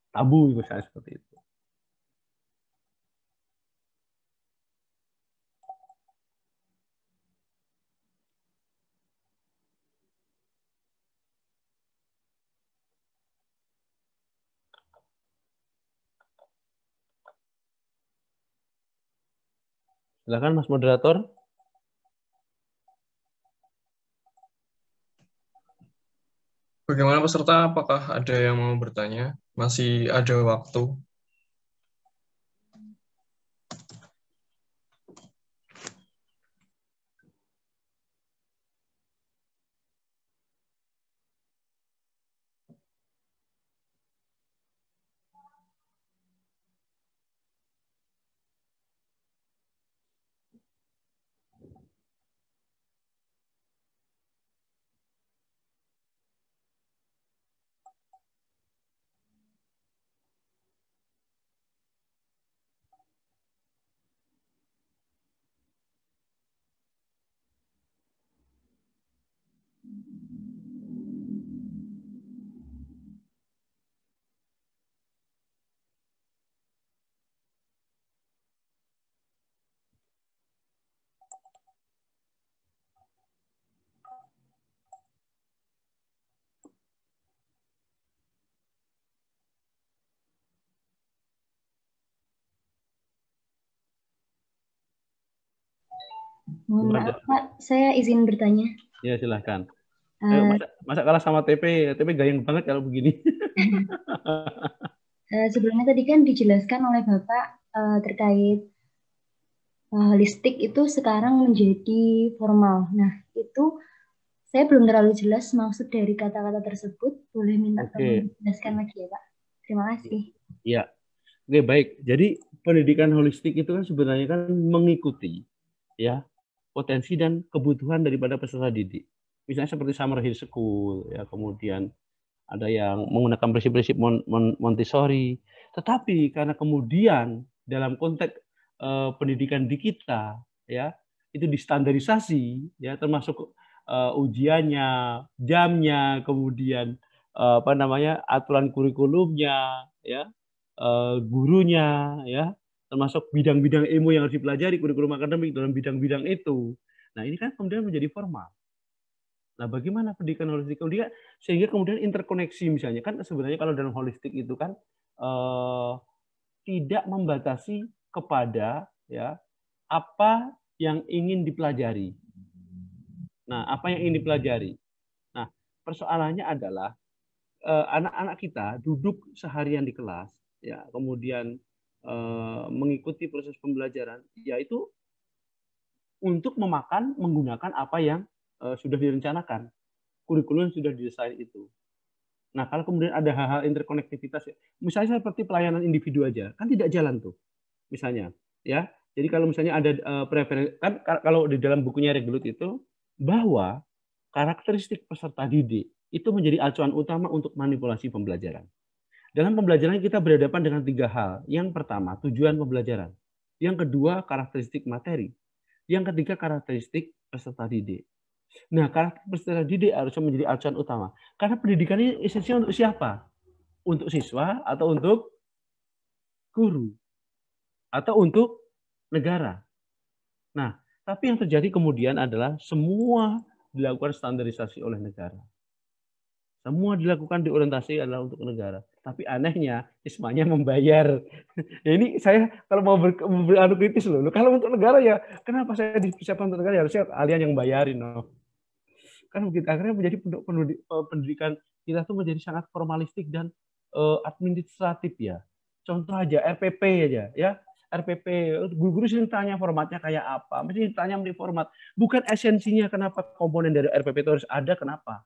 tabu misalnya seperti itu. Silakan Mas Moderator. Bagaimana peserta? Apakah ada yang mau bertanya? Masih ada waktu. Mohon maaf Pak, saya izin bertanya. Ya silahkan. Masa kalah sama TP gayeng banget kalau begini. Sebelumnya tadi kan dijelaskan oleh Bapak terkait holistik itu sekarang menjadi formal. Nah, itu saya belum terlalu jelas maksud dari kata-kata tersebut. Boleh minta tolong dijelaskan lagi ya, Pak? Terima kasih. Iya. Oke, baik. Jadi pendidikan holistik itu kan sebenarnya kan mengikuti ya potensi dan kebutuhan daripada peserta didik. Misalnya seperti Summer Hill School, ya kemudian ada yang menggunakan prinsip-prinsip Montessori. Tetapi karena kemudian dalam konteks pendidikan di kita, ya itu distandarisasi, ya termasuk ujiannya, jamnya, kemudian aturan kurikulumnya, ya gurunya, ya, termasuk bidang-bidang ilmu yang harus dipelajari, kurikulum akademik dalam bidang-bidang itu. Nah, ini kan kemudian menjadi formal. Nah, bagaimana pendidikan holistik dia sehingga kemudian interkoneksi, misalnya kan sebenarnya kalau dalam holistik itu kan tidak membatasi kepada ya apa yang ingin dipelajari. Nah, apa yang ingin dipelajari? Nah, persoalannya adalah anak-anak kita duduk seharian di kelas, ya, kemudian mengikuti proses pembelajaran, yaitu untuk menggunakan apa yang sudah direncanakan, kurikulum yang sudah didesain itu. Nah, kalau kemudian ada hal-hal interkonektivitas, misalnya seperti pelayanan individu aja, kan tidak jalan tuh, misalnya, ya. Jadi kalau misalnya ada preferensi, kan kalau di dalam bukunya Reglut itu bahwa karakteristik peserta didik itu menjadi acuan utama untuk manipulasi pembelajaran. Dalam pembelajaran kita berhadapan dengan 3 hal. Yang pertama, tujuan pembelajaran. Yang kedua, karakteristik materi. Yang ketiga, karakteristik peserta didik. Nah, karakter peserta didik harusnya menjadi acuan utama. Karena pendidikan ini esensial untuk siapa? Untuk siswa atau untuk guru? Atau untuk negara? Nah, tapi yang terjadi kemudian adalah semua dilakukan standarisasi oleh negara. Semua dilakukan diorientasi adalah untuk negara. Tapi anehnya, ISMA-nya membayar. Ya ini saya kalau mau beradu kritis loh. Kalau untuk negara ya, kenapa saya dipersiapkan untuk negara? Harusnya kalian yang bayarin. No. Kan begitu. Akhirnya menjadi pendidikan kita tuh menjadi sangat formalistik dan administratif ya. Contoh aja RPP aja ya. RPP, guru-guru sering tanya formatnya kayak apa. Mesti ditanya mengenai format. Bukan esensinya kenapa komponen dari RPP itu harus ada, kenapa.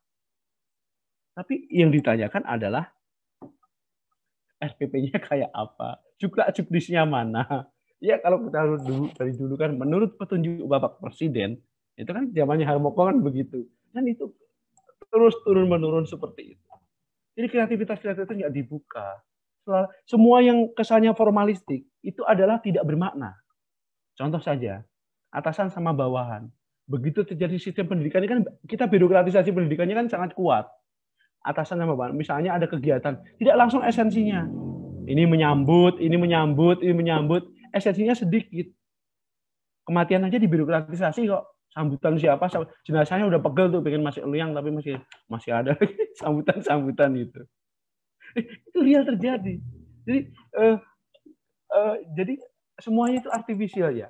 Tapi yang ditanyakan adalah SPP-nya kayak apa, juknisnya mana. Ya kalau kita dari dulu kan menurut petunjuk Bapak Presiden, itu kan zamannya Harmoko kan begitu. Dan itu terus turun-menurun seperti itu. Jadi kreativitas itu nggak dibuka. Semua yang kesannya formalistik itu adalah tidak bermakna. Contoh saja, atasan sama bawahan. Begitu terjadi sistem pendidikan ini kan kita birokratisasi pendidikannya kan sangat kuat. Atasan sama bawahan, misalnya ada kegiatan, tidak langsung esensinya. Ini menyambut, esensinya sedikit. Kematian aja dibirokratisasi kok. Sambutan siapa, jenazahnya udah pegel tuh, pengen masih liang tapi masih ada sambutan itu. Itu real terjadi. Jadi semuanya itu artifisial ya.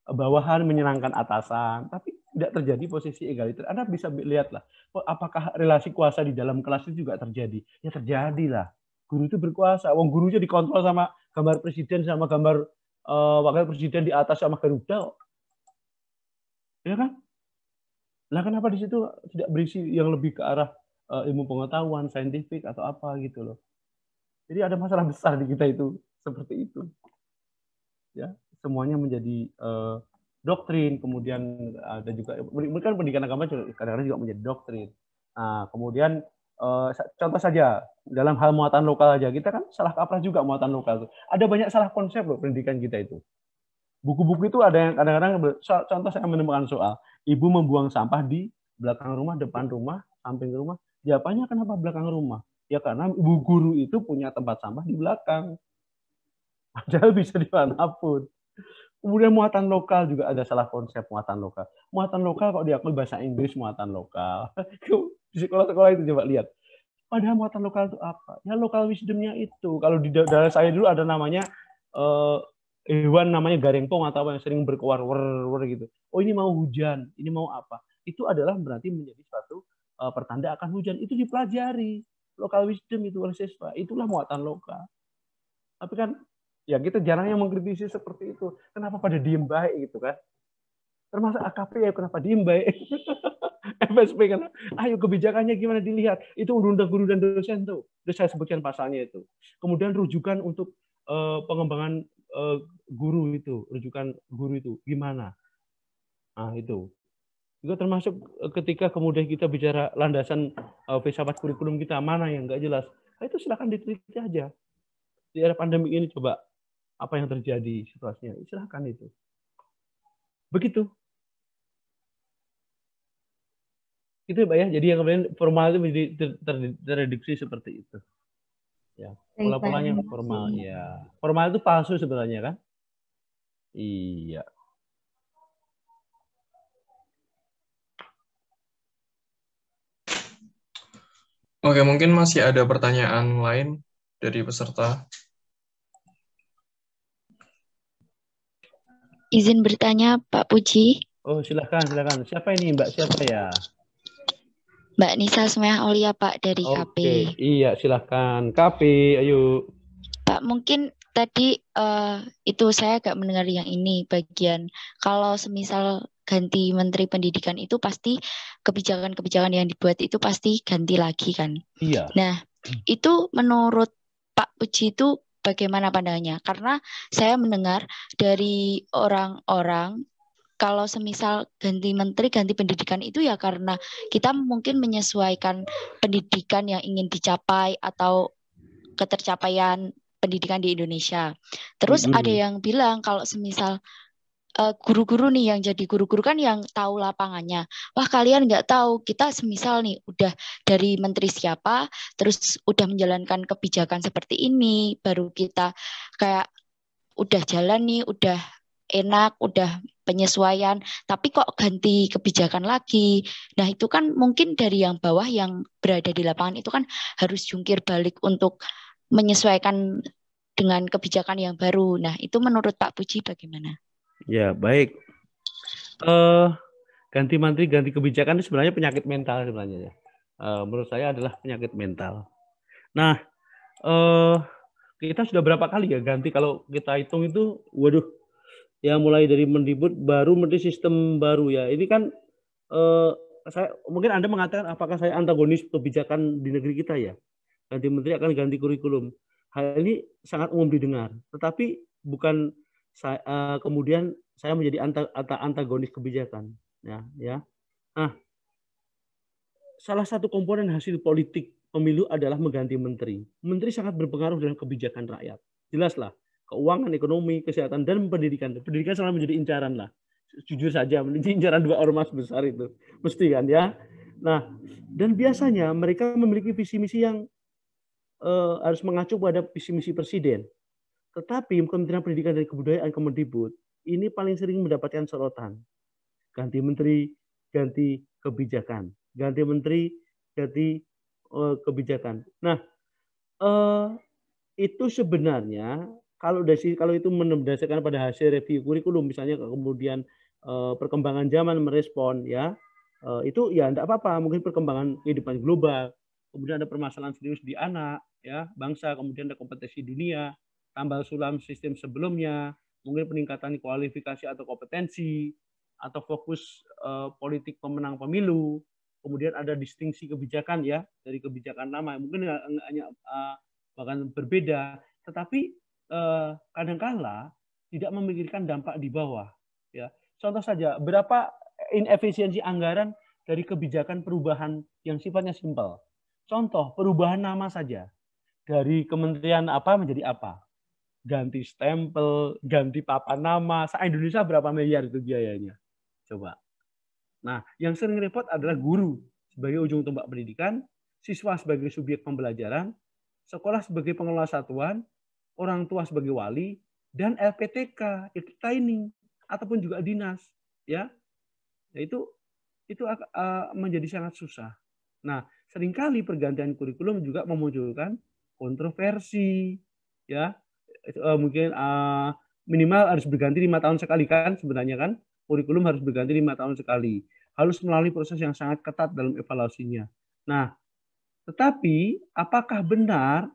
Bawahan menyenangkan atasan, tapi tidak terjadi posisi egaliter. Anda bisa lihatlah, apakah relasi kuasa di dalam kelas itu juga terjadi? Ya terjadilah. Guru itu berkuasa. Wong gurunya dikontrol sama gambar presiden, sama gambar wakil presiden di atas sama Garuda. Ya kan? Nah, kenapa di situ tidak berisi yang lebih ke arah ilmu pengetahuan, saintifik atau apa gitu loh. Jadi ada masalah besar di kita itu seperti itu. Ya, semuanya menjadi doktrin, kemudian ada juga kan pendidikan agama kadang-kadang juga menjadi doktrin. Nah, kemudian contoh saja dalam hal muatan lokal aja, kita kan salah kaprah juga muatan lokal itu. Ada banyak salah konsep loh pendidikan kita itu. Buku-buku itu ada yang kadang-kadang, contoh saya menemukan soal, ibu membuang sampah di belakang rumah, depan rumah, samping rumah. Jawabannya kenapa belakang rumah? Ya karena ibu guru itu punya tempat sampah di belakang. Padahal bisa dimanapun. Kemudian muatan lokal juga ada salah konsep muatan lokal. Muatan lokal kok diakui bahasa Inggris muatan lokal. Di sekolah-sekolah itu coba lihat. Padahal muatan lokal itu apa? Ya lokal wisdomnya itu. Kalau di daerah saya dulu ada namanya hewan namanya garengpong atau apa yang sering berkuar gitu. Oh ini mau hujan, ini mau apa? Itu adalah berarti menjadi suatu pertanda akan hujan. Itu dipelajari. Lokal wisdom itu oleh siswa. Itulah muatan lokal. Tapi kan ya kita jarang yang mengkritisi seperti itu. Kenapa pada diem baik gitu kan? Termasuk AKP ya kenapa diem baik? FSP kan, ayo kebijakannya gimana dilihat. Itu undang-undang guru dan dosen tuh. Udah saya sebutkan pasalnya itu. Kemudian rujukan untuk pengembangan guru itu, rujukan guru itu gimana? Nah itu. Juga termasuk ketika kemudian kita bicara landasan filsafat kurikulum kita mana yang nggak jelas. Nah, itu silakan diteliti aja. Di era pandemi ini coba apa yang terjadi situasinya, silahkan itu. Begitu. Itu ya Pak ya, jadi yang kemudian formal itu menjadi terreduksi seperti itu. Ya, pola-polanya formal ya. Formal itu palsu sebenarnya kan? Iya. Oke, mungkin masih ada pertanyaan lain dari peserta. Izin bertanya, Pak Puji. Oh, silakan. Siapa ini, Mbak? Siapa ya? Mbak Nisa Sumaya Aulia, Pak, dari KP. Iya, silakan. KP, ayo. Pak, mungkin tadi itu saya agak mendengar yang ini bagian kalau semisal ganti Menteri Pendidikan itu pasti kebijakan-kebijakan yang dibuat itu pasti ganti lagi kan. Iya. Nah, itu menurut Pak Puji itu bagaimana pandangannya? Karena saya mendengar dari orang-orang kalau semisal ganti menteri, ganti pendidikan itu ya karena kita mungkin menyesuaikan pendidikan yang ingin dicapai atau ketercapaian pendidikan di Indonesia. Terus ada yang bilang kalau semisal guru-guru nih yang jadi guru-guru kan yang tahu lapangannya. Wah, kalian nggak tahu, kita semisal nih udah dari menteri siapa, terus udah menjalankan kebijakan seperti ini, baru kita kayak udah jalan nih, udah enak, udah penyesuaian, tapi kok ganti kebijakan lagi. Nah, itu kan mungkin dari yang bawah yang berada di lapangan itu kan harus jungkir balik untuk menyesuaikan dengan kebijakan yang baru. Nah, itu menurut Pak Puji bagaimana? Ya, baik. Ganti menteri, ganti kebijakan itu sebenarnya penyakit mental sebenarnya. Menurut saya adalah penyakit mental. Nah, kita sudah berapa kali ya ganti, kalau kita hitung itu, waduh, ya mulai dari Mendikbud baru, menteri sistem baru ya. Ini kan saya mungkin Anda mengatakan apakah saya antagonis kebijakan di negeri kita ya. Ganti menteri akan ganti kurikulum. Hal ini sangat umum didengar, tetapi bukan saya, kemudian saya menjadi antagonis kebijakan. Ya. Nah, salah satu komponen hasil politik pemilu adalah mengganti menteri. Menteri sangat berpengaruh dalam kebijakan rakyat. Jelaslah, keuangan, ekonomi, kesehatan, dan pendidikan. Pendidikan selalu menjadi incaran lah. Jujur saja, menjadi incaran dua ormas besar itu. Mesti kan ya. Nah, dan biasanya mereka memiliki visi misi yang harus mengacu pada visi misi presiden. Tetapi Kementerian Pendidikan dan Kebudayaan Kemendikbud ini paling sering mendapatkan sorotan. Ganti menteri, ganti kebijakan. Ganti menteri, ganti kebijakan. Nah, itu sebenarnya kalau itu berdasarkan pada hasil review kurikulum, misalnya kemudian perkembangan zaman merespon ya, itu ya tidak apa-apa. Mungkin perkembangan kehidupan global, kemudian ada permasalahan serius di anak ya bangsa, kemudian ada kompetisi dunia, tambal sulam sistem sebelumnya, mungkin peningkatan kualifikasi atau kompetensi, atau fokus politik pemenang pemilu, kemudian ada distingsi kebijakan ya dari kebijakan lama, mungkin hanya bahkan berbeda, tetapi kadangkala tidak memikirkan dampak di bawah ya. Contoh saja, berapa inefisiensi anggaran dari kebijakan perubahan yang sifatnya simpel. Contoh, perubahan nama saja dari kementerian apa menjadi apa, ganti stempel, ganti papan nama, se-Indonesia berapa miliar itu biayanya. Coba. Nah, yang sering repot adalah guru sebagai ujung tombak pendidikan, siswa sebagai subjek pembelajaran, sekolah sebagai pengelola satuan, orang tua sebagai wali, dan LPTK, itu training ataupun juga dinas, ya. Itu menjadi sangat susah. Nah, seringkali pergantian kurikulum juga memunculkan kontroversi, ya. Mungkin minimal harus berganti 5 tahun sekali kan sebenarnya kan. Kurikulum harus berganti 5 tahun sekali. Harus melalui proses yang sangat ketat dalam evaluasinya. Nah, tetapi apakah benar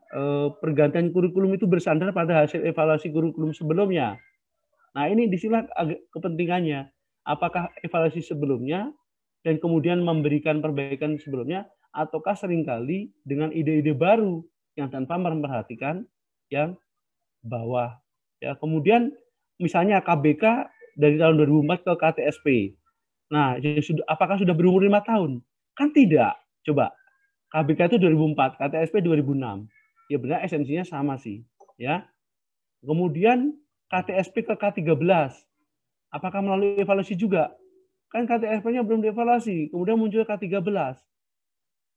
pergantian kurikulum itu bersandar pada hasil evaluasi kurikulum sebelumnya? Nah, ini disinilah kepentingannya. Apakah evaluasi sebelumnya dan kemudian memberikan perbaikan sebelumnya, ataukah seringkali dengan ide-ide baru yang tanpa memperhatikan yang bawah? Ya, kemudian misalnya KBK dari tahun 2004 ke KTSP. Nah, apakah sudah berumur 5 tahun? Kan tidak. Coba, KBK itu 2004, KTSP 2006. Ya benar esensinya sama sih. Ya. Kemudian KTSP ke K13. Apakah melalui evaluasi juga? Kan KTSP-nya belum dievaluasi. Kemudian muncul K13.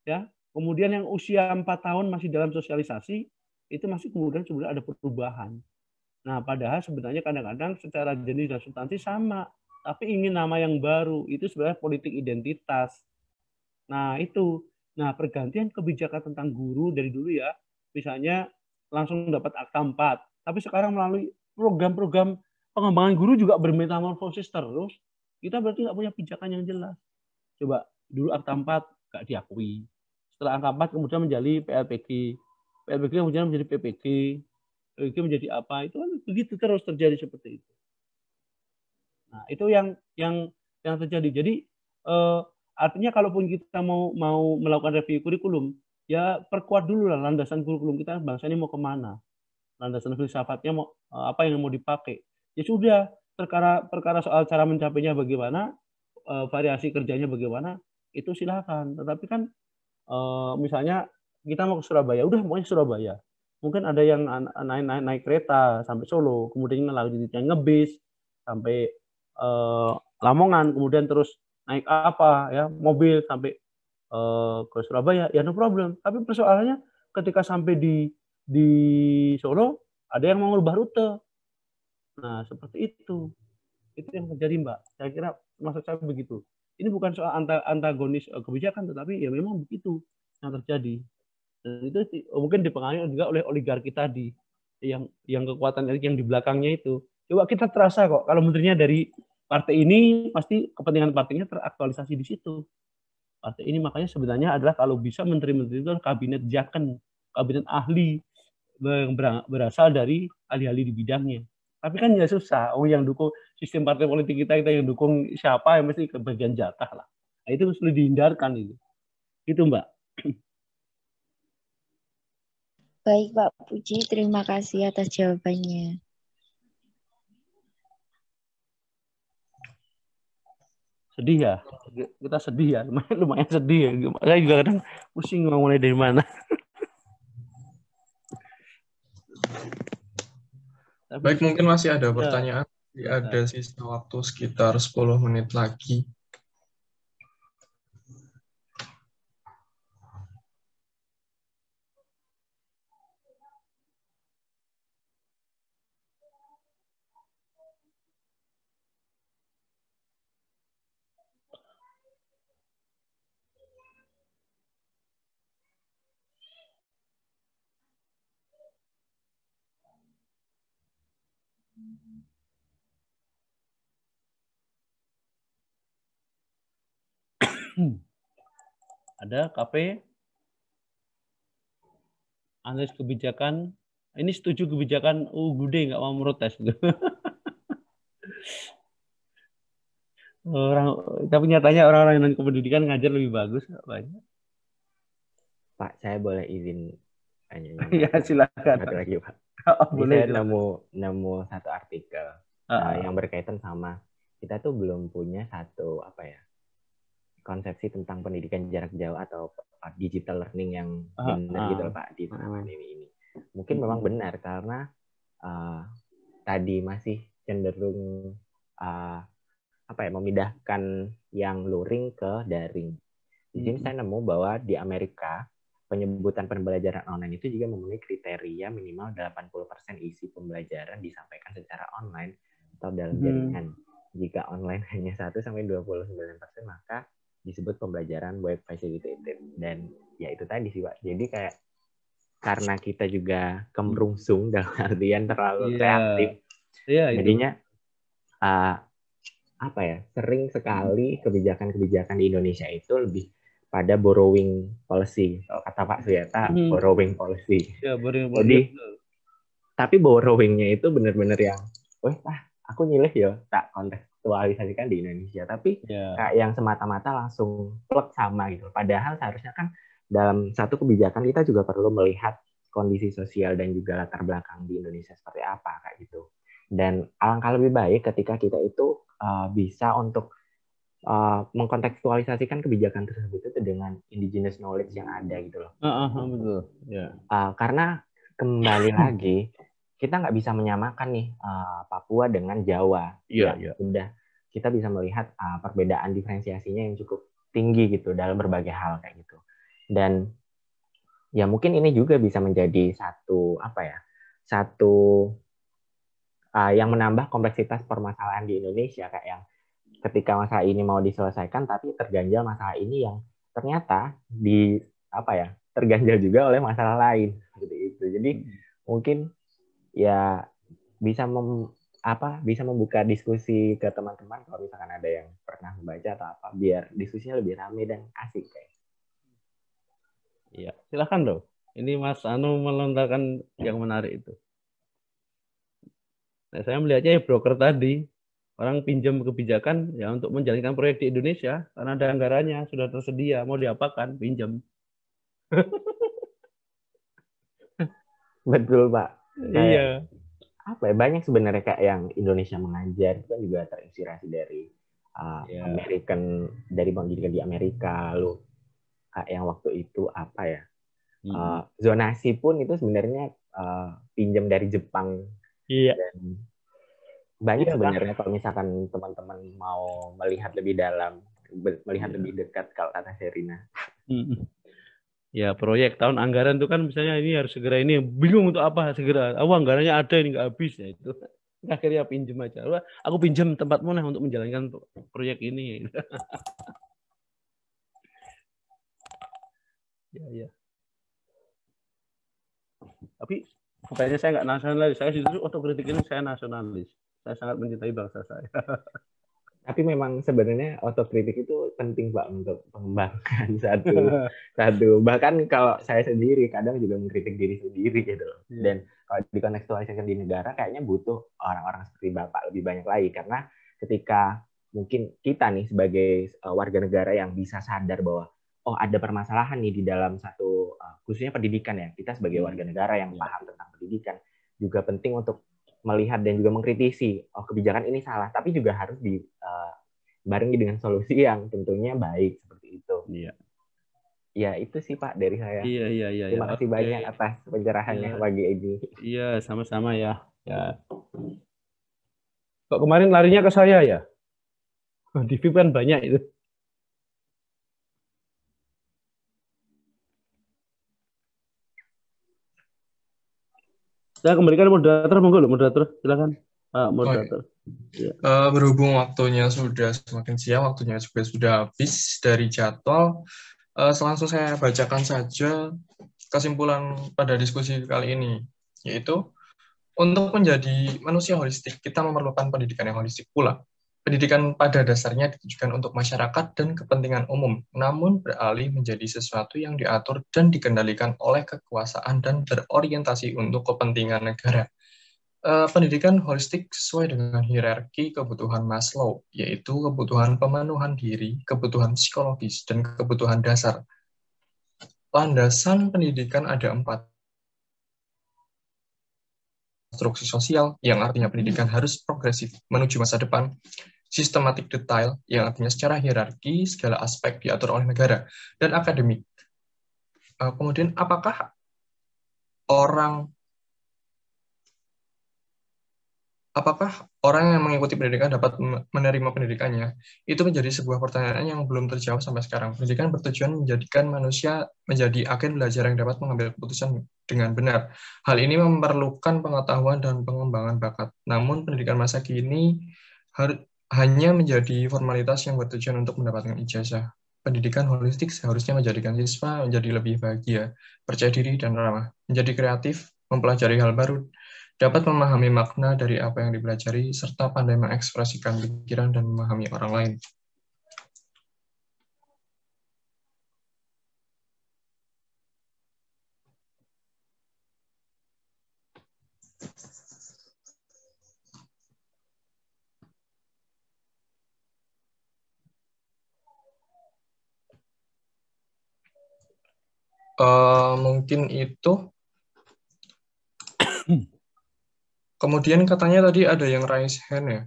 Ya. Kemudian yang usia 4 tahun masih dalam sosialisasi, itu masih kemudian sebenarnya ada perubahan. Nah, padahal sebenarnya kadang-kadang secara jenis dan substansi sama, tapi ingin nama yang baru. Itu sebenarnya politik identitas. Nah, itu. Nah, pergantian kebijakan tentang guru dari dulu ya, misalnya langsung dapat akta 4, tapi sekarang melalui program-program pengembangan guru juga bermetamorfosis terus, kita berarti nggak punya pijakan yang jelas. Coba, dulu akta 4 nggak diakui. Setelah akta 4 kemudian menjadi PLPG. PLPG kemudian menjadi PPG. PPG menjadi apa? Itu kan begitu terus terjadi seperti itu. Nah, itu yang terjadi. Jadi artinya kalaupun kita mau melakukan review kurikulum, ya perkuat dulu lah landasan kurikulum kita, bangsa ini mau kemana, landasan filsafatnya mau apa yang mau dipakai. Ya sudah, perkara soal cara mencapainya bagaimana, variasi kerjanya bagaimana, itu silakan. Tetapi kan misalnya kita mau ke Surabaya, udah pokoknya Surabaya. Mungkin ada yang naik kereta sampai Solo, kemudian lanjutnya ngebis sampai Lamongan, kemudian terus naik apa ya mobil sampai ke Surabaya, ya no problem. Tapi persoalannya ketika sampai di Solo ada yang mau merubah rute. Nah seperti itu yang terjadi Mbak. Saya kira maksud saya begitu. Ini bukan soal antagonis kebijakan, tetapi ya memang begitu yang terjadi. Dan itu mungkin dipengaruhi juga oleh oligarki tadi, yang kekuatan elit yang di belakangnya itu. Coba kita terasa kok kalau menterinya dari partai ini, pasti kepentingan partainya teraktualisasi di situ. Partai ini makanya sebenarnya adalah kalau bisa menteri-menteri itu kabinet jaken, kabinet ahli yang berasal dari ahli-ahli di bidangnya. Tapi kan ya susah. Yang dukung sistem partai politik kita yang dukung siapa yang mesti kebagian jatah lah. Nah, itu sulit dihindarkan itu. Itu Mbak. Baik Pak Puji, terima kasih atas jawabannya. Sedih ya, kita sedih ya, lumayan sedih ya. Saya juga kadang pusing mau mulai dari mana. Baik, mungkin masih ada pertanyaan. Ada sisa waktu sekitar 10 menit lagi. Ada KP analisis kebijakan. Ini setuju kebijakan UGD, nggak mau protes. Tapi nyatanya orang-orang yang pendidikan ngajar lebih bagus banyak. Pak, saya boleh izin tanya? Ya silakan. Lagi Pak. Boleh. Saya nemu satu artikel yang berkaitan sama kita tuh belum punya satu konsepsi tentang pendidikan jarak jauh atau digital learning yang benar gitu loh Pak di tengah pandemi ini. Mungkin memang benar karena tadi masih cenderung memindahkan yang luring ke daring. Di sini saya nemu bahwa di Amerika penyebutan pembelajaran online itu juga memenuhi kriteria minimal 80% isi pembelajaran disampaikan secara online atau dalam jaringan. Jika online hanya 1-29%, maka disebut pembelajaran web facilitated. Dan ya itu tadi sih Pak. Jadi kayak karena kita juga kemerungsung dalam artian terlalu reaktif. Jadinya sering sekali kebijakan-kebijakan di Indonesia itu lebih pada borrowing policy. Kalau kata Pak Suyata, borrowing policy. Ya, borrowing policy. Jadi, tapi borrowingnya itu benar-benar yang, aku nyilih ya, tak kontekstualisasikan di Indonesia. Tapi kayak yang semata-mata langsung plek sama gitu. Padahal seharusnya kan dalam satu kebijakan kita juga perlu melihat kondisi sosial dan juga latar belakang di Indonesia seperti apa kayak gitu. Dan alangkah lebih baik ketika kita itu bisa untuk mengkontekstualisasikan kebijakan tersebut itu dengan indigenous knowledge yang ada gitu loh. Betul. Karena kembali lagi kita nggak bisa menyamakan nih Papua dengan Jawa. Udah kita bisa melihat perbedaan diferensiasinya yang cukup tinggi gitu dalam berbagai hal kayak gitu. Dan ya mungkin ini juga bisa menjadi satu yang menambah kompleksitas permasalahan di Indonesia, kayak yang ketika masalah ini mau diselesaikan tapi terganjal masalah ini yang ternyata terganjal juga oleh masalah lain seperti itu. Jadi mungkin ya bisa membuka diskusi ke teman-teman kalau misalkan ada yang pernah membaca atau apa, biar diskusinya lebih ramai dan asik kayak. Iya, silakan loh. Ini Mas Anu melontarkan yang menarik itu. Nah, saya melihatnya ya broker tadi, orang pinjam kebijakan ya untuk menjalankan proyek di Indonesia karena ada anggarannya sudah tersedia, mau diapakan pinjam. Betul Pak. Iya. Banyak sebenarnya kayak yang Indonesia Mengajar itu kan juga terinspirasi dari American, dari pendidikan di Amerika. Lalu kayak yang waktu itu zonasi pun itu sebenarnya pinjam dari Jepang. Iya. Dan banyak sebenarnya kalau misalkan teman-teman mau melihat lebih dalam, melihat lebih dekat kalau kata Sherina. Ya proyek tahun anggaran itu kan misalnya ini harus segera, ini bingung untuk apa segera. Anggarannya ada ini nggak habis ya itu. Akhirnya pinjam aja. Aku pinjam tempatmu nah untuk menjalankan proyek ini. Ya. Tapi kayaknya saya nggak nasionalis. Saya justru otokritik ini saya nasionalis. Saya sangat mencintai bangsa saya. Tapi memang sebenarnya otokritik itu penting Pak untuk mengembangkan satu. Bahkan kalau saya sendiri kadang juga mengkritik diri sendiri gitu loh. Dan kalau dikontekstualisasikan di negara kayaknya butuh orang-orang seperti Bapak lebih banyak lagi, karena ketika mungkin kita nih sebagai warga negara yang bisa sadar bahwa ada permasalahan nih di dalam satu khususnya pendidikan ya. Kita sebagai warga negara yang paham tentang pendidikan juga penting untuk melihat dan juga mengkritisi kebijakan ini salah, tapi juga harus dibarengi dengan solusi yang tentunya baik seperti itu. Iya. Ya itu sih Pak dari saya. Iya. Terima kasih banyak atas pencerahannya pagi ini. Iya, sama-sama ya. Kok kemarin larinya ke saya ya? Di VIP kan banyak itu. Saya kembalikan moderator, monggo loh moderator, silakan. Moderator. Berhubung waktunya sudah semakin siang, waktunya juga sudah habis dari jadwal, langsung saya bacakan saja kesimpulan pada diskusi kali ini, yaitu untuk menjadi manusia holistik, kita memerlukan pendidikan yang holistik pula. Pendidikan pada dasarnya ditujukan untuk masyarakat dan kepentingan umum, namun beralih menjadi sesuatu yang diatur dan dikendalikan oleh kekuasaan dan berorientasi untuk kepentingan negara. Pendidikan holistik sesuai dengan hierarki kebutuhan Maslow, yaitu kebutuhan pemenuhan diri, kebutuhan psikologis, dan kebutuhan dasar. Landasan pendidikan ada 4. Konstruksi sosial, yang artinya pendidikan harus progresif menuju masa depan. Sistematik detail, yang artinya secara hierarki, segala aspek diatur oleh negara. Dan akademik. Kemudian, apakah orang yang mengikuti pendidikan dapat menerima pendidikannya? Itu menjadi sebuah pertanyaan yang belum terjawab sampai sekarang. Pendidikan bertujuan menjadikan manusia menjadi agen belajar yang dapat mengambil keputusan dengan benar. Hal ini memerlukan pengetahuan dan pengembangan bakat. Namun pendidikan masa kini hanya menjadi formalitas yang bertujuan untuk mendapatkan ijazah. Pendidikan holistik seharusnya menjadikan siswa menjadi lebih bahagia, percaya diri, dan ramah, menjadi kreatif, mempelajari hal baru, dapat memahami makna dari apa yang dipelajari, serta pandai mengekspresikan pikiran dan memahami orang lain. Mungkin itu. Kemudian katanya tadi ada yang raise hand ya?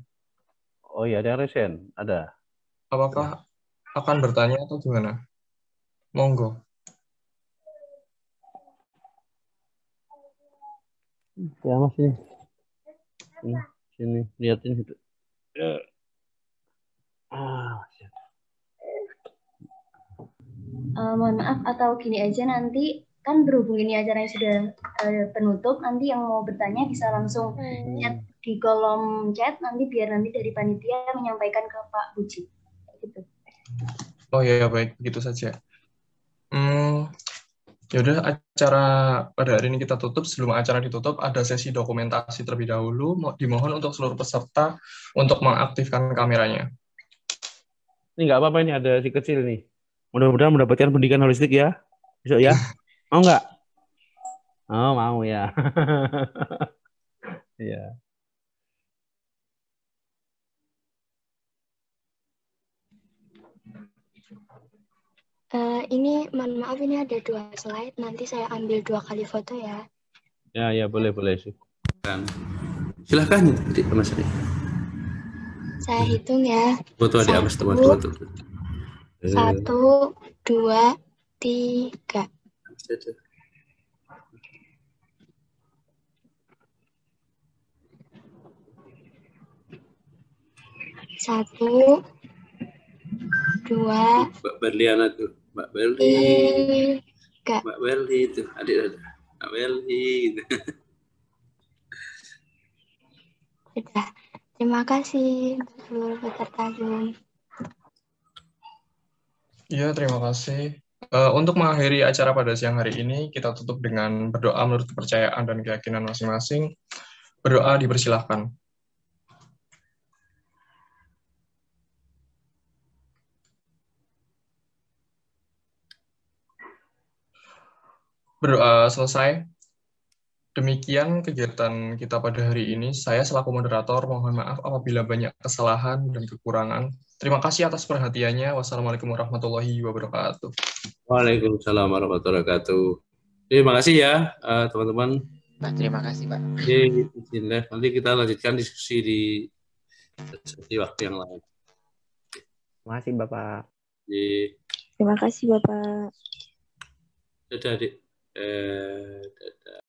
Oh iya, ada yang raise hand. Ada. Apakah akan bertanya atau gimana? Monggo. Ya Mas ini. Sini, lihatin itu. Mohon maaf, atau gini aja, nanti kan berhubung ini acaranya sudah penutup, nanti yang mau bertanya bisa langsung chat di kolom chat, nanti biar nanti dari panitia menyampaikan ke Pak Puji. Gitu. Oh ya, baik, begitu saja. Yaudah, acara pada hari ini kita tutup. Sebelum acara ditutup, ada sesi dokumentasi terlebih dahulu. Dimohon untuk seluruh peserta untuk mengaktifkan kameranya. Ini nggak apa-apa, ini ada si kecil nih. Mudah-mudahan mendapatkan pendidikan holistik ya. Besok ya. Mau nggak? Oh, mau ya. Iya. Ini mohon maaf, ini ada 2 slide, nanti saya ambil 2 kali foto ya. Ya, boleh sih. Silahkan Mas Ari. Saya hitung ya. Foto adik Abbas, foto. 1, 2, 3. Satu, 2, Mbak Berliana tuh, Mbak Berli. 3. Mbak Berli itu, adik ada. Mbak Berli. Sudah. Terima kasih untuk seluruh peserta Zoom. Iya, terima kasih. Untuk mengakhiri acara pada siang hari ini, kita tutup dengan berdoa menurut kepercayaan dan keyakinan masing-masing. Berdoa dipersilahkan. Berdoa selesai. Demikian kegiatan kita pada hari ini. Saya selaku moderator mohon maaf apabila banyak kesalahan dan kekurangan. Terima kasih atas perhatiannya. Wassalamualaikum warahmatullahi wabarakatuh. Waalaikumsalam warahmatullahi wabarakatuh. Terima kasih ya teman-teman. Pak, terima kasih Pak. Bismillah. Nanti kita lanjutkan diskusi di waktu yang lain. Terima kasih Bapak. Terima kasih Bapak. Dadah adik. Dadah.